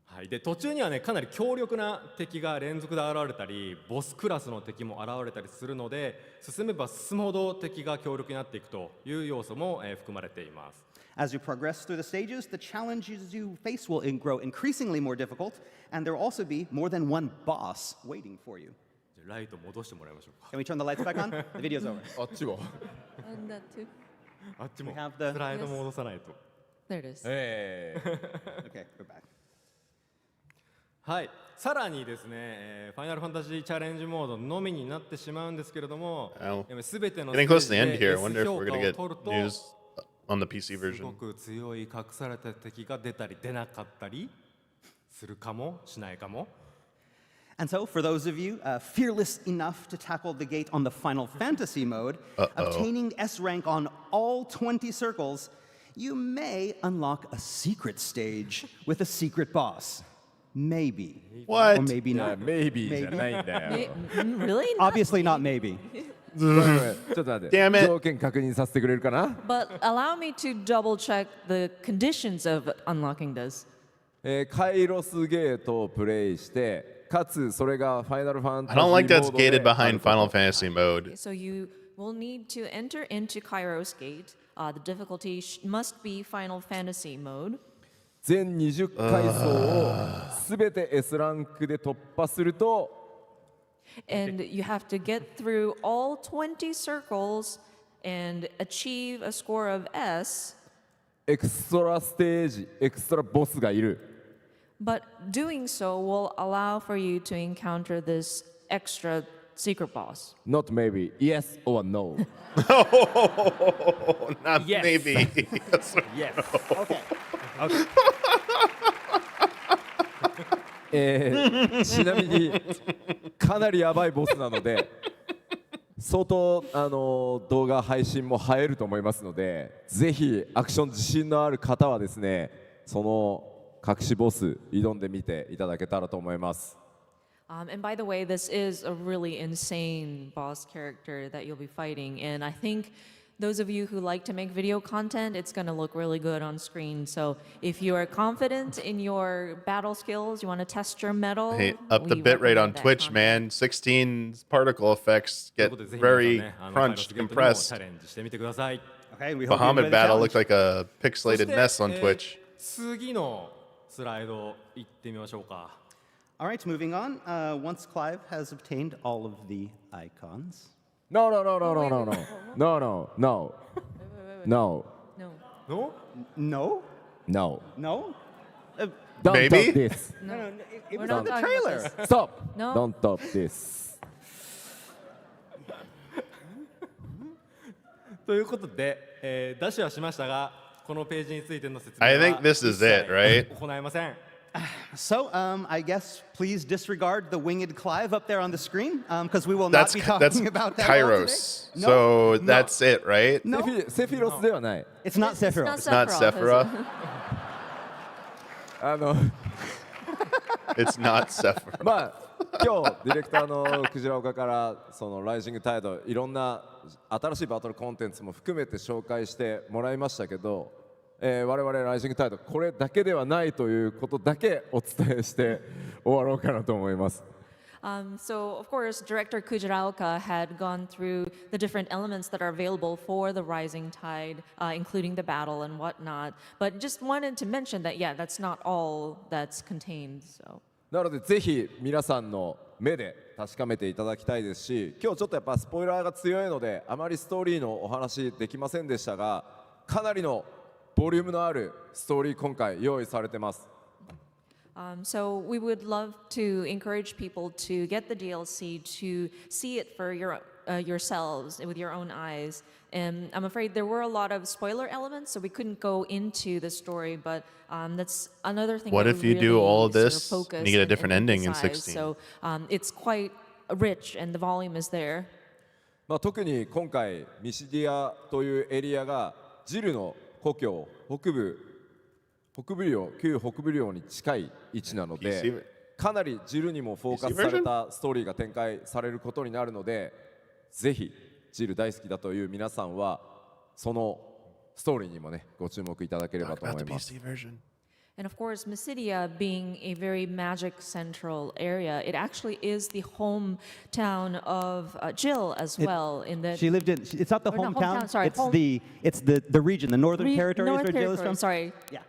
はい、で途中にはねかなり強力な敵が連続で現れたり、ボスクラスの敵も現れたりするので、進めば進むほど敵が強力になっていくという要素も、含まれています。 As you progress through the stages, the challenges you face will grow increasingly more difficult, and there will also be more than one boss waiting for you. じゃあライト戻してもらいましょうか。 Can we turn the lights back on? The video's over. あっちは And that too. あっちも We have the- スライド戻さないと。 There it is. Eh. Okay, we're back. はい、さらにですね、ファイナルファンタジーチャレンジモードのみになってしまうんですけれども、 Ow. すべての Getting ス close テ to ー the ジ end で here. I wonder if S we're 評 gonna 価を get 取ると、 news on the PC すご version. く強い隠された敵が出たり出なかったりするかもしないかも。 And so, for those of you fearless enough to tackle the gate on the Final Fantasy mode, obtaining S rank on all 20 circles, you may unlock a secret stage with a secret boss. Maybe. What? Or maybe いや not. maybe じゃないんだよ Really? Obviously not maybe. ごめんごめんちょっと待って Damn it 条件確認させてくれるかな But allow me to double check the conditions of unlocking this. カイロスゲートをプレイしてかつそれがファイナルファンタ I ジー don't like モ that's ードで gated あ behind ること Final Fantasy mode. So you will need to enter into Kairos Gate. The difficulty must be Final Fantasy mode. 全20階層をすべて S ランクで突破すると And you have to get through all 20 circles and achieve a score of S. エクストラステージエクストラボスがいる But doing so will allow for you to encounter this extra secret boss. Not maybe yes or no Not Yes. maybe. Yes. Okay. ちなみにかなりやばいボスなので相当動画配信も映えると思いますのでぜひアクション自信のある方はですねその隠しボス挑んでみていただけたらと思います And by the way, this is a really insane boss character that you'll be fighting. And I think those of you who like to make video content, it's going to look really good on screen. So if you are confident in your battle skills, you want to test your mettle, Hey, up the we bitrate on recommend that Twitch, content. man. 16 particle effects という get ことでぜひ皆さん very ね、ファイナル crunched, ゲートにも compressed. チャレンジしてみてください。 Okay, we hope you enjoy Bahamut the battle challenge. looked like a そして pixelated mess on Twitch. 次のスライド行ってみましょうか。 All right, moving on. Once Clive has obtained all of the icons. No no no no no no no no no no no No. No? No? no No? Don't Maybe? top this No, no, it We're was not in the talking about trailer. this. Stop No. Don't top this ということで、ダッシュはしましたが、このページについての説明 I は think this is 一 it, 切 right? 行いません。 So, I guess please disregard the winged Clive up there on the screen, because we will not That's be that's talking about that all today. Kairos. No, So that's it, right? no, セフィロスではない it's not It's not Sephiroth. It's not Sephiroth, is Sephiroth. it? It's not Sephiroth. まあ今日ディレクターのクジラ岡からそのライジングタイドいろんな新しいバトルコンテンツも含めて紹介してもらいましたけど、我々ライジングタイドこれだけではないということだけお伝えして終わろうかなと思います。So, of course, director Kujiraoka had gone through the different elements that are available for the Rising Tide, including the battle and whatnot. But just wanted to mention that, yeah, that's not all that's contained. So. なのでぜひ皆さんの目で確かめていただきたいですし、今日ちょっとやっぱスポイラーが強いのであまりストーリーのお話できませんでしたが、かなりのボリュームのあるストーリー今回用意されてます。So we would love to encourage people to get the DLC to see it for yourselves with your own eyes. And I'm afraid there were a lot of spoiler elements, so we couldn't go into the story. But that's another thing. What that if we you do really all of sort of this focus and you get a different ending in emphasize. 16? So it's quite rich, and the volume is there. まあ特に今回ミシディアというエリアがジルの故郷旧北部領に近い位置なので、かなりジルにもフォーカスされたストーリーが展開されることになるので、ぜひジル大好きだという皆さんはそのストーリーにもねご注目いただければと思います。And of course, Mysidia being a very magic central area, it actually is the hometown of Jill as well. In that She lived in. It's not the Or not hometown. hometown, sorry, It's the region, the Northern Territories North where Jill is Territory, from. Sorry. Yeah.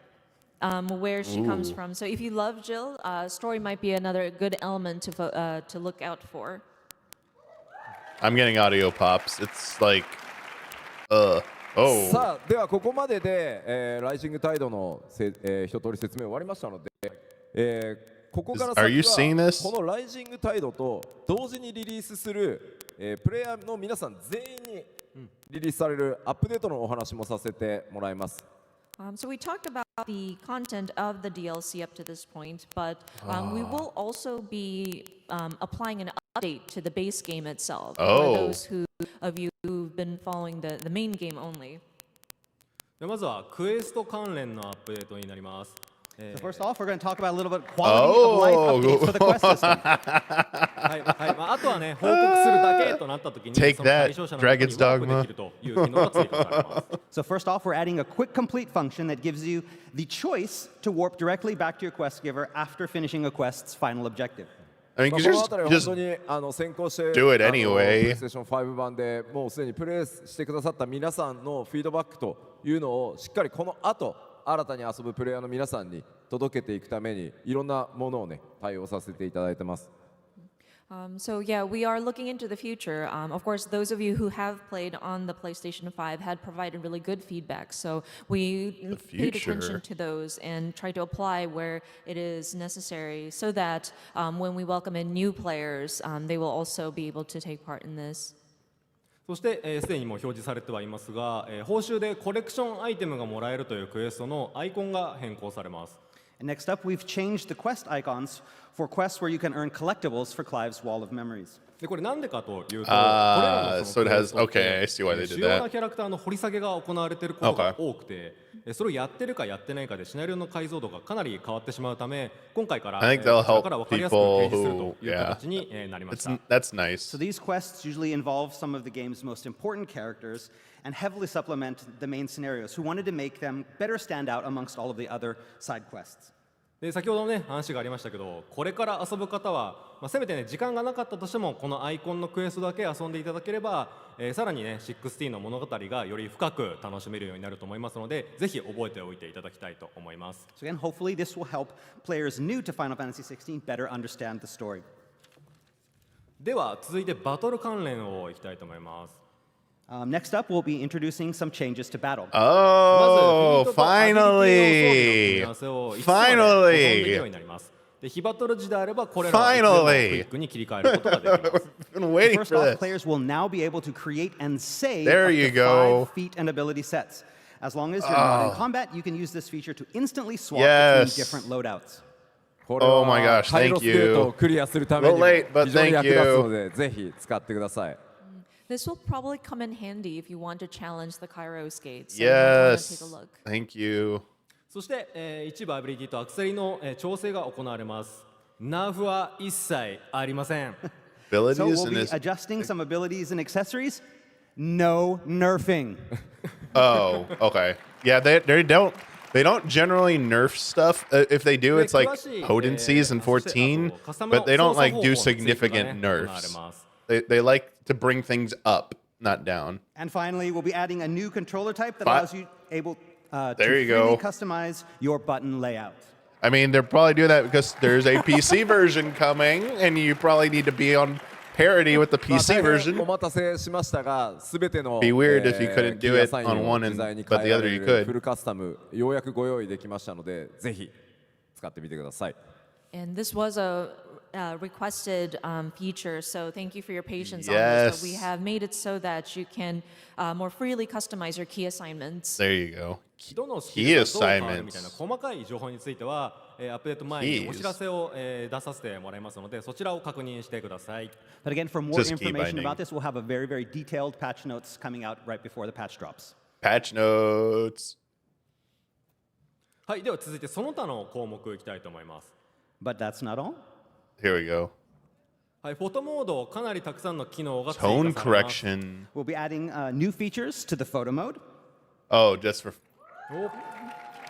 Where she comes from. So if you love Jill, story might be another good element to look out for. I'm getting audio pops. It's like,さあではここまでで、ライジングタイドの一通り説明終わりましたので、ここから先 Are you seeing は this? このライジングタイドと同時にリリースする、プレイヤーの皆さん全員にリリースされるアップデートのお話もさせてもらいます。So we talked about the content of the DLC up to this point, but we will also be applying an update to the base game itself for those of you who've been following the main game only. まずはクエスト関連のアップデートになります。So first off, we're going to talk about a little bit quality of life updates for the quest system. はいはい、あとはね報告するだけとなった時に Take その対象者の方に that, Dragon's ワープ Dogma. できるという機能が追加されます。So first off, we're adding a quick complete function that gives you the choice to warp directly back to your quest giver after finishing a quest's final objective. I mean, こ you のあたりは just 本当に先行して do it anyway. プレイステーション5版でもうすでにプレイしてくださった皆さんのフィードバックというのをしっかりこの後新たに遊ぶプレイヤーの皆さんに届けていくためにいろんなものをね対応させていただいてます。So yeah, we are looking into the future. Of course, those of you who have played on the PlayStation 5 had provided really good feedback. So we paid attention to those and tried to apply where it is necessary so that when we welcome in new players, they will also be able to take part in this. そして、すでにも表示されてはいますが、報酬でコレクションアイテムがもらえるというクエストのアイコンが変更されます。And next up, we've changed the quest icons for quests where you can earn collectibles for Clive's Wall of Memories. でこれなんでかというと、so it has- okay, I see why they did that. 主要なキャラクターの掘り下げが行われていることが多くて、それをやってるかやってないかでシナリオの解像度がかなり変わってしまうため、今回から I think that'll こちら help から分かりやすく提 people 示する who, という形になりました That's nice. So these quests usually involve some of the game's most important characters and heavily supplement the main scenarios, who wanted to make them better stand out amongst all of the other side quests. で先ほどね話がありましたけど、これから遊ぶ方は、せめてね時間がなかったとしてもこのアイコンのクエストだけ遊んでいただければ、さらにね16の物語がより深く楽しめるようになると思いますので、ぜひ覚えておいていただきたいと思います。 So again, hopefully this will help players new to Final Fantasy XVI better understand the story. では続いてバトル関連をいきたいと思います。Next up, we'll be introducing some changes to battle. Oh, finally! で非バトル時であればこれらはいつでもクイックに切り替えることができます。 I've been waiting First for off, this. players will now be able to create and save There up you to go. 5 feat and ability sets. As long as you're not in combat, you can use this feature to instantly swap Yes. between different loadouts. これ Oh my は gosh, カイロ thank スゲート you. をクリアするためにも Little late, but 非常に thank 役立つ you. のでぜひ使ってください。 This will probably come in handy if you want to challenge the Kairos Gate. So you might want to take a Yes. look. Thank you. そして、一部アビリティとアクセリの、調整が行われます。ナーフは一切ありません。 So Abilities we'll in be this. adjusting some abilities and accessories. No nerfing. Oh, okay. Yeah, they don't. They don't generally nerf stuff. If they do, it's like 詳しい potencies in 14, そして but they don't like 操作方法 do のツイートがね significant 行われ nerfs. ます They like to bring things up, not down. And finally, we'll be adding a new controller type that Fi- allows you to There you freely go. customize your button layout. I mean, they're probably doing that because there's a PC version coming, and you probably need to be on parity with the まあ PC 大変お version. 待たせしましたが、すべての Be weird if you couldn't キ do ーア it サイン on を one 自 and 在に but 変 the えら other れ you る could. フルカスタム、ようやくご用意できましたので、ぜひ使ってみてください。And this was a requested feature, so thank you for your patience on this. But we Yes. have made it so that you can more freely customize your key assignments. There you go. どのスキルがどう変わる Key みたいな assignments. 細かい情報については、アップデート前にお知らせを、出させてもらいますのでそちらを確認してください。 But again, for more Just key information binding. about this, we'll have a very, very detailed patch notes coming out right before the patch drops. Patch notes. はい、では続いてその他の項目いきたいと思います。 But that's not all. Here we go. はい、フォトモードかなりたくさんの機能が追 Tone 加されます。 correction. We'll be adding new features to the photo mode. Oh, just for.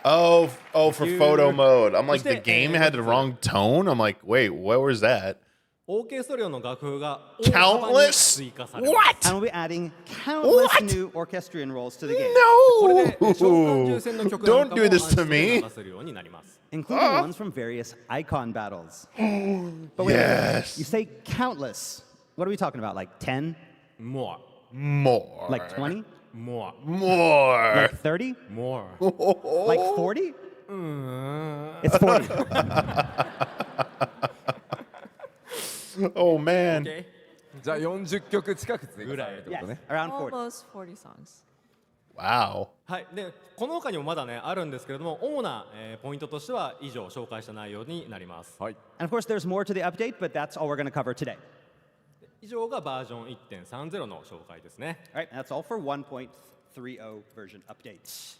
お For photo mode. I'm like, the Just, game had the wrong tone. I'm like, wait, what was that? オーケストリオの楽譜が大幅に Countless? 追加されます And we'll be adding countless new orchestrion roles to the game, これで召喚獣戦の曲なん Don't か do も this 安 to 心で me. 流せるようになります。 including ones from various icon battles. But wait, Yes. you say countless. What are we talking about? Like 10? more More. Like 20? more More. Like 30? more Like 40? It's 40. Oh, man. OK じゃあ40曲近く追加されるってこ Yes, とね。 around 40. Almost 40 songs. Wow. はい、でこの他にもまだねあるんですけれども主な、ポイントとしては以上紹介した内容になります。はい。 And of course, there's more to the update, but that's all we're going to cover today. 以上がバージョン 1.30 の紹介ですね。 All right, that's all for 1.30 version updates.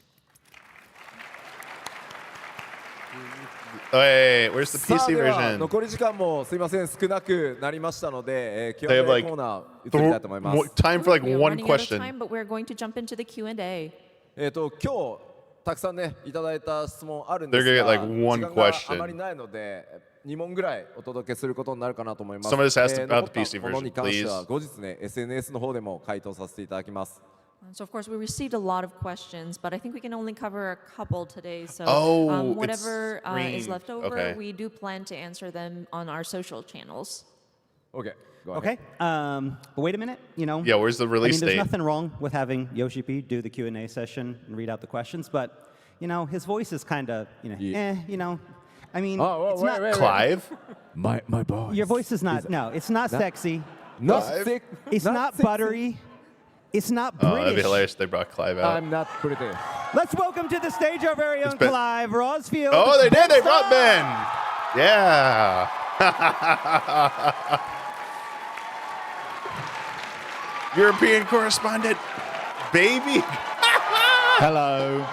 Wait, where's the さあ PC では version? 残り時間もすいません少なくなりましたので、They have Q&A like コーナー移りたいと思います。 time for like We're one running out of question. time, but we're going to jump into the Q&A. 今日たくさんねいただいた質問あるんです They're が、 gonna get, like, one 時間が question. あまりないので2問ぐらいお届けすることになるかなと思います。 Somebody just asked about 残った the PC ものに関しては version, 後日ね SNS の方でも回答させていただきます。 So of course we received a lot of questions, but I think we can only cover a couple today. So Oh, whatever it's green. is left over, Okay. we do plan to answer them on our social channels. OK。 Okay, but wait a minute, you know. Yeah, where's the I mean, release there's date? nothing wrong with having Yoshi P do the Q&A session and read out the questions, but, you know, his voice is kind of, Yeah. you know. I mean, Oh, well, it's wait, not, wait, wait. Clive? My boss. your voice is not, no, it's not sexy. Not Clive? thick. It's not sexy. buttery. It's not Oh, that'd be British. hilarious if they brought Clive out. I'm not pretty. Let's welcome to the stage our very own been- Clive Rosfield. Oh, they did. They brought Ben. Yeah. European correspondent, baby. Hello.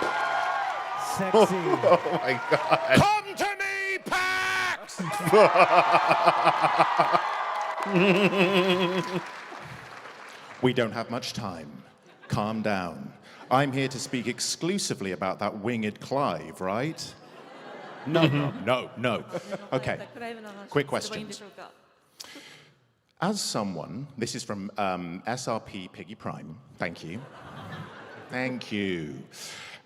Sexy. Oh my God. Come to me, PAX! We don't have much time. Calm down. I'm here to speak exclusively about that winged Clive, right? No. Okay. Quick questions. As someone, this is from SRP Piggy Prime. Thank you. Thank you.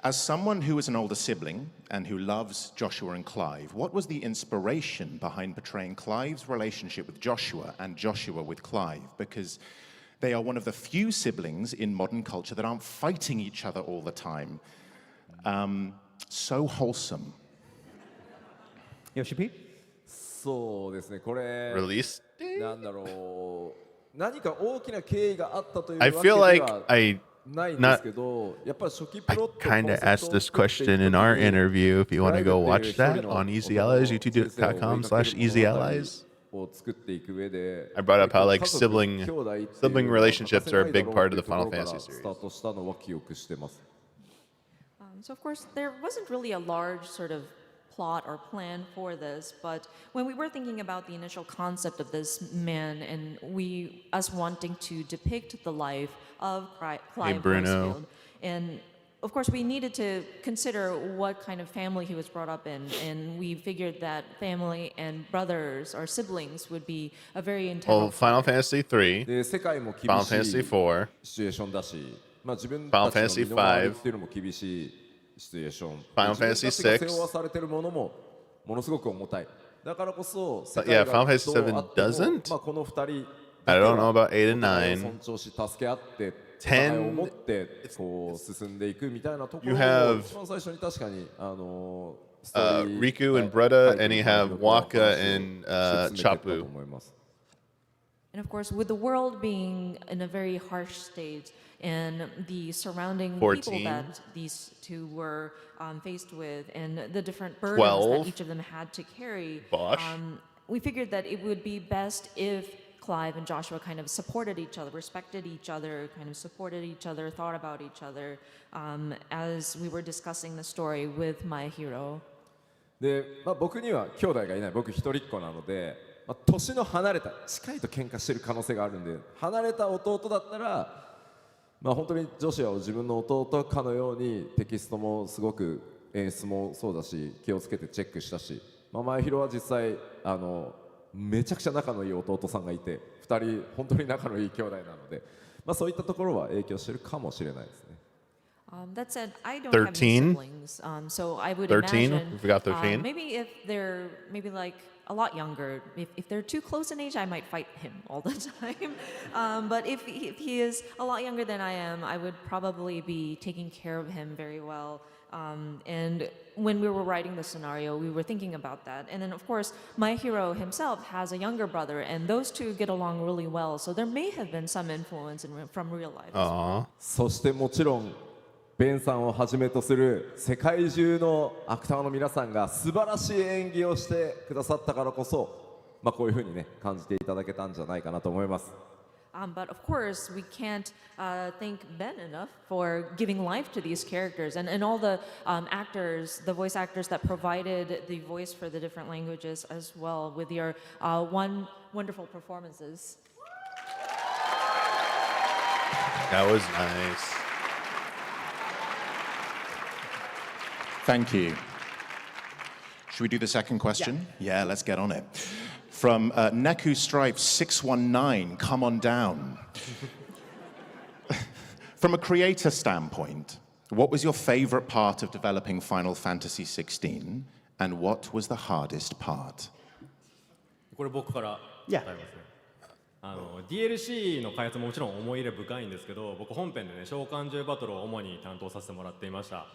As someone who is an older sibling and who loves Joshua and Clive, what was the inspiration behind portraying Clive's relationship with Joshua and Joshua with Clive? Because they are one of the few siblings in modern culture that aren't fighting each other all the time. So wholesome. Yoshi P? そうですねこれ Release? なんだろう何か大きな経緯があったという I わけで feel like は I ないんですけどやっぱり初期プ I ロット kind of asked this question in our interview. If you want to go watch that on Easy Allies, youtube.com/Easy Allies. を作っていく上で I brought up how, like, 家族 sibling- 兄弟っていう sibling relationships are a big part of the 欠かせないだろう Final っていうところから Fantasy スタートしたのは記憶してます。 So of course there wasn't really a large sort of plot or plan for this, but when we were thinking about the initial concept of this man and us wanting to depict the life of Clive Bruno. Rosfield, and of course, we needed to consider what kind of family he was brought up in, and we figured that family and brothers or siblings would be a very integral Well, Final part. Fantasy 3, で世界も厳 Final しい Fantasy 4, シチュエーションだし、まあ、自分 Final たち Fantasy の身の回りっていうのも厳しいシチュエーション Final 自分た Fantasy ちが VI 背負わされてるものもものすごく重たいだからこそ世 yeah, 界が Final Fantasy どうあっても VII doesn't? まあ、この2人 I don't know about 8 and お互いを 9. 尊重し助け合ってお10互いを思ってこう進んでいくみたいなところ You を have 一番最初に確かにストーリー Riku and 書い Bretta, て and you いた have 魅力の話を Waka and 進めていったと Chapu. 思います And of course, with the world being in a very harsh state and the surrounding 14. people that these two were faced with and the different burdens 12. that each of them had to carry, Bosh. we figured that it would be best if Clive and Joshua kind of supported each other, respected each other, kind of supported each other, thought about each other as we were discussing the story with my hero. で、まあ、僕には兄弟がいない僕一人っ子なので、まあ、年の離れた近いと喧嘩してる可能性があるんで離れた弟だったら、まあ、本当に女子は自分の弟かのようにテキストもすごく演出もそうだし気をつけてチェックしたし、まあ、前広は実際めちゃくちゃ仲のいい弟さんがいて2人本当に仲のいい兄弟なので、まあ、そういったところは影響してるかもしれないですね。That said, I don't have 13? any siblings, so I would 13? imagine We forgot 13? maybe if they're maybe like a lot younger, if they're too close in age, I might fight him all the time. But if he is a lot younger than I am, I would probably be taking care of him very well. And when we were writing the scenario, we were thinking about that. And then, of course, my hero himself has a younger brother, and those two get along really well. So there may have been some influence from real life. Aw. そしてもちろんベンさんをはじめとする世界中のアクターの皆さんが素晴らしい演技をしてくださったからこそ、まあ、こういうふうにね感じていただけたんじゃないかなと思います。But of course, we can't thank Ben enough for giving life to these characters and all the actors, the voice actors that provided the voice for the different languages as well with your wonderful performances. That was nice. Thank you. Should we do the second question? Yeah, let's get on it. From Neku Stripe 619, come on down. From a creator standpoint, what was your favorite part of developing Final Fantasy XVI, and what was the hardest part? これ僕から答 Yeah. えますね。DLC の開発ももちろん思い入れ深いんですけど、僕本編でね召喚獣バトルを主に担当させてもらっていました。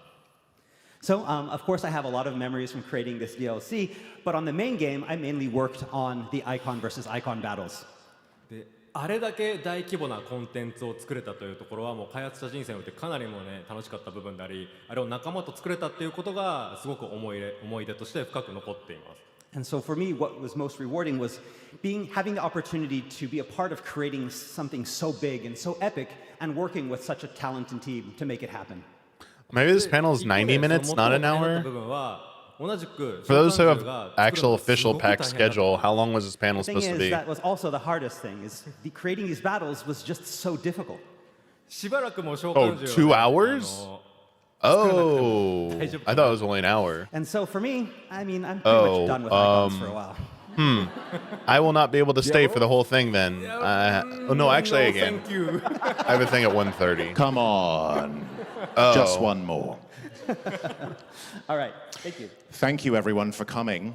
So, of course, I have a lot of memories from creating this DLC, but on the main game, I mainly worked on the icon versus icon battles. であれだけ大規模なコンテンツを作れたというところはもう開発者人生においてかなりもね楽しかった部分であり、あれを仲間と作れたっていうことがすごく思い出として深く残っています。 And so for me, what was most rewarding was having the opportunity to be a part of creating something so big and so epic and working with such a talented team to make it happen. Maybe this panel is 90 minutes, not an hour. 同じく For those who 召喚 have 獣が actual 作る official のがすごく大 PAX 変だった schedule, how long was this panel The thing supposed to is, be? that was also the hardest thing, is creating these battles was just so difficult. しばらくもう召 Oh, 喚獣 2 はね hours? Oh, I thought it was only an hour. And so for me, I mean, I'm pretty Oh, much done with icons for a while. I will not be able to stay for the whole thing then. Oh, no, actually, again. Thank you. I have a thing at 1:30. Come on. Oh. Just one more. All right, thank you. Thank you, everyone, for coming.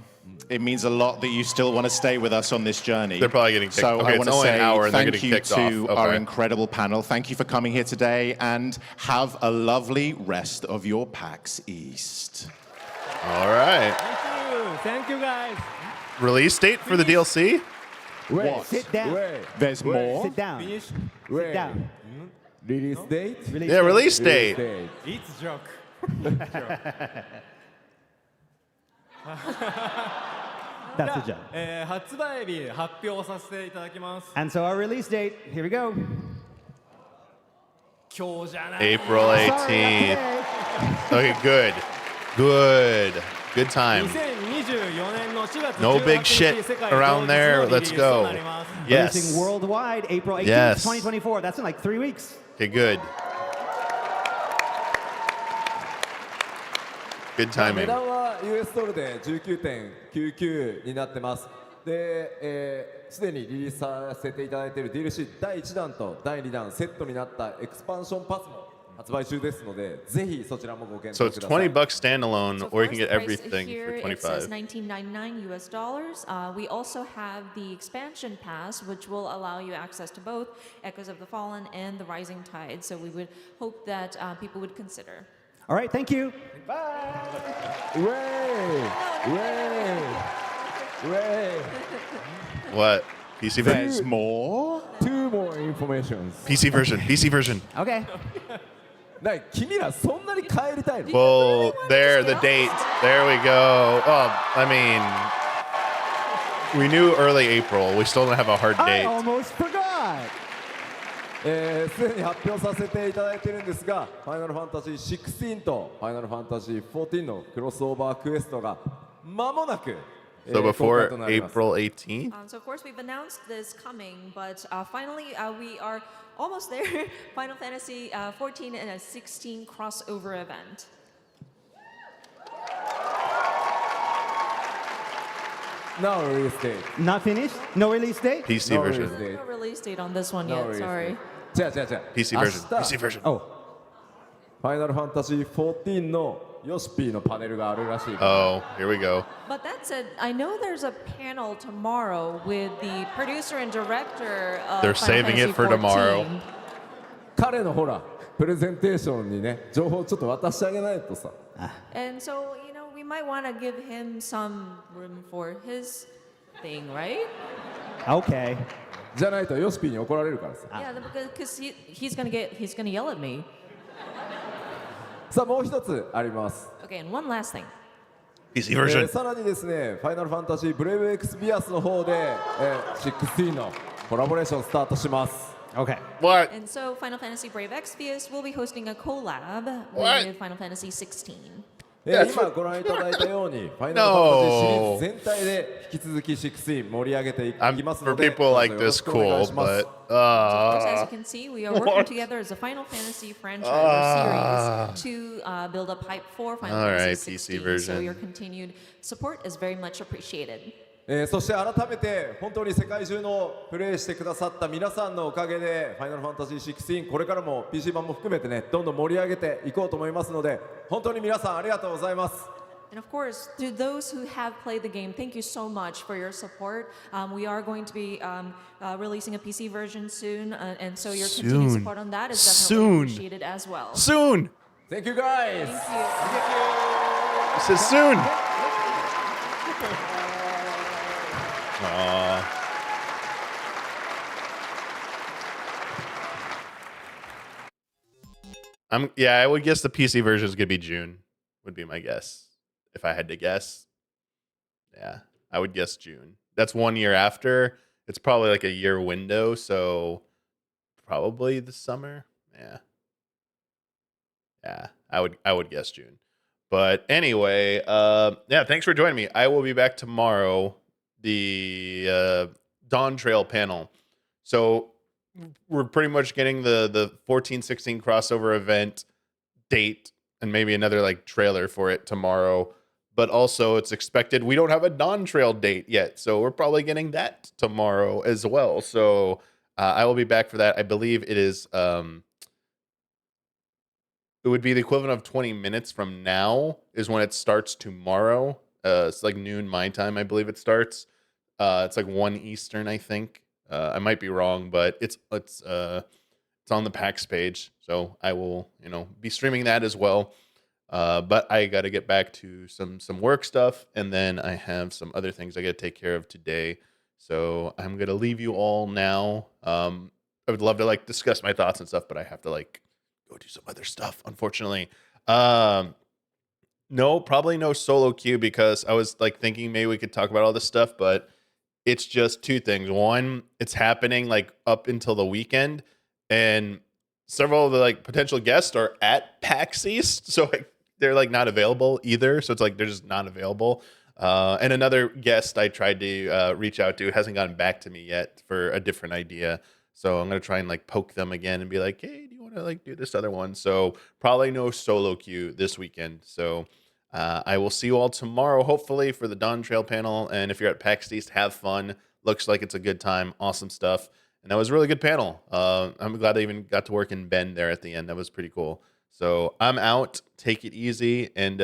It means a lot that you still want to stay with us on this journey. They're probably getting kicked- So okay, I it's want to only an say hour and they're thank getting you kicked to off. our Okay. incredible panel. Thank you for coming here today, and have a lovely rest of your PAX East. All right. Thank you guys. Release date for the DLC? Wait, Sit down. wait, There's more. Sit down. Finish. Sit down. Release date? Release Yeah, date. release Release date. date. It's joke. That's a joke. 発売日発表させていただきます。 And so our release date, here we go. 今日じゃない。 April Sorry, 18th. not today. Okay, good. Good. Good time. 2024年の4月 No 18 big 日 shit 世界 around 同日 there. のリリース Let's と go. なります Releasing Yes. worldwide, April 18th, Yes. 2024. That's in like 3 weeks. Okay, good. Good 値 timing. 段は US ドルで19.99になってます。で、すでにリリースさせていただいている DLC 第1弾と第2弾セットになったエクスパンションパスも発売中ですので、ぜひそちらもご検 So 討 it's ください。 $20 standalone, So or you for can us, get the price everything here, for it says 25. $19.99 US. We also have the expansion pass, which will allow you access to both Echoes of the Fallen and the Rising Tide. So we would hope that people would consider. All right, thank you. ウェイウェイウェイ What? PC There's version? more. Two more informations. PC version. PC version. Okay. 君らそんなに帰りたいの Well, there, the date. There we go. Oh, I mean, we knew early April. We still don't have a hard I date. almost forgot. すでに発表させていただいているんですが、ファイナルファンタジー16とファイナルファンタジー14のクロスオーバークエストが間もなく、So 公開 before となります。 April 18th? So of course we've announced this coming, but finally we are almost there. Final Fantasy 14 and a 16 crossover event. No release date. Not finished? No release date? PC No version. release date. No release date on this one No yet. release Sorry. date. 違う違う違う。 PC 明 version. 日 PC version. Oh, ファイナルファンタジー14のヨシピーのパネルがあるらしい。 Oh, here we go. But that said, I know there's a panel tomorrow with the producer and director of They're Final saving Fantasy it for tomorrow. 14. 彼のほら、プレゼンテーションにね、情報をちょっと渡してあげないとさ。 And so, we might want to give him some room for his thing, right? okay. じゃないとヨシピーに怒られるからさ。 Yeah, because he's gonna yell at me. さあもう一つあります。 Okay, and one last thing. PC version. さらにですね、ファイナルファンタジーブレイブエクスビアスの方で、16のコラボレーションスタートします。 Okay. What? And so, Final Fantasy Brave Exvius will be hosting a collab What? with Final Fantasy 16. 今ご覧いただいたように、ファイナルファンタジーシリーズ全体で引き続き16盛り上げていき I'm ます for ので、 people like どうぞよろ this しくお願 cool, いします。 but Of course, as you can see, we are working What? together as a Final Fantasy franchise or series to build a pipe for Final All right, Fantasy PC 16. So version. your continued support is very much appreciated. そして改めて本当に世界中のプレイしてくださった皆さんのおかげでファイナルファンタジー16これからも PC 版も含めてねどんどん盛り上げていこうと思いますので本当に皆さんありがとうございます。 And of course, to those who have played the game, thank you so much for your support. We are going to be releasing a PC version soon, and so your continued Soon. support on that is Soon. definitely appreciated as well. Soon. Thank you guys! Thank you. It says soon. Aw. I would guess the PC version is gonna be June. Would be my guess. If I had to guess. Yeah, I would guess June. That's 1 year after. It's probably like a year window, so probably the summer. Yeah. Yeah, I would guess June. But anyway, thanks for joining me. I will be back tomorrow. The Dawn Trail panel. So we're pretty much getting the 14-16 crossover event date and maybe another like trailer for it tomorrow. But also it's expected we don't have a Dawn Trail date yet, so we're probably getting that tomorrow as well. So I will be back for that. I believe it is it would be the equivalent of 20 minutes from now is when it starts tomorrow. It's like noon my time, I believe it starts. It's like 1 Eastern, I think. I might be wrong, but it's on the PAX page, so I will be streaming that as well. But I got to get back to some work stuff, and then I have some other things I got to take care of today. So I'm gonna leave you all now. I would love to like discuss my thoughts and stuff, but I have to like go do some other stuff, unfortunately. No, probably no solo queue because I was like thinking maybe we could talk about all this stuff, but it's just two things. One, it's happening like up until the weekend, and several of the like potential guests are at PAX East, so like, they're like not available either. So it's like they're just not available. And another guest I tried to reach out to hasn't gotten back to me yet for a different idea. So I'm gonna try and like poke them again and be like, hey, do you want to like do this other one? So probably no solo queue this weekend. So I will see you all tomorrow, hopefully, for the Dawn Trail panel. And if you're at PAX East, have fun. Looks like it's a good time. Awesome stuff. And that was a really good panel. I'm glad I even got to work in Bend there at the end. That was pretty cool. So I'm out. Take it easy. And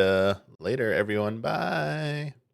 later, everyone. Bye.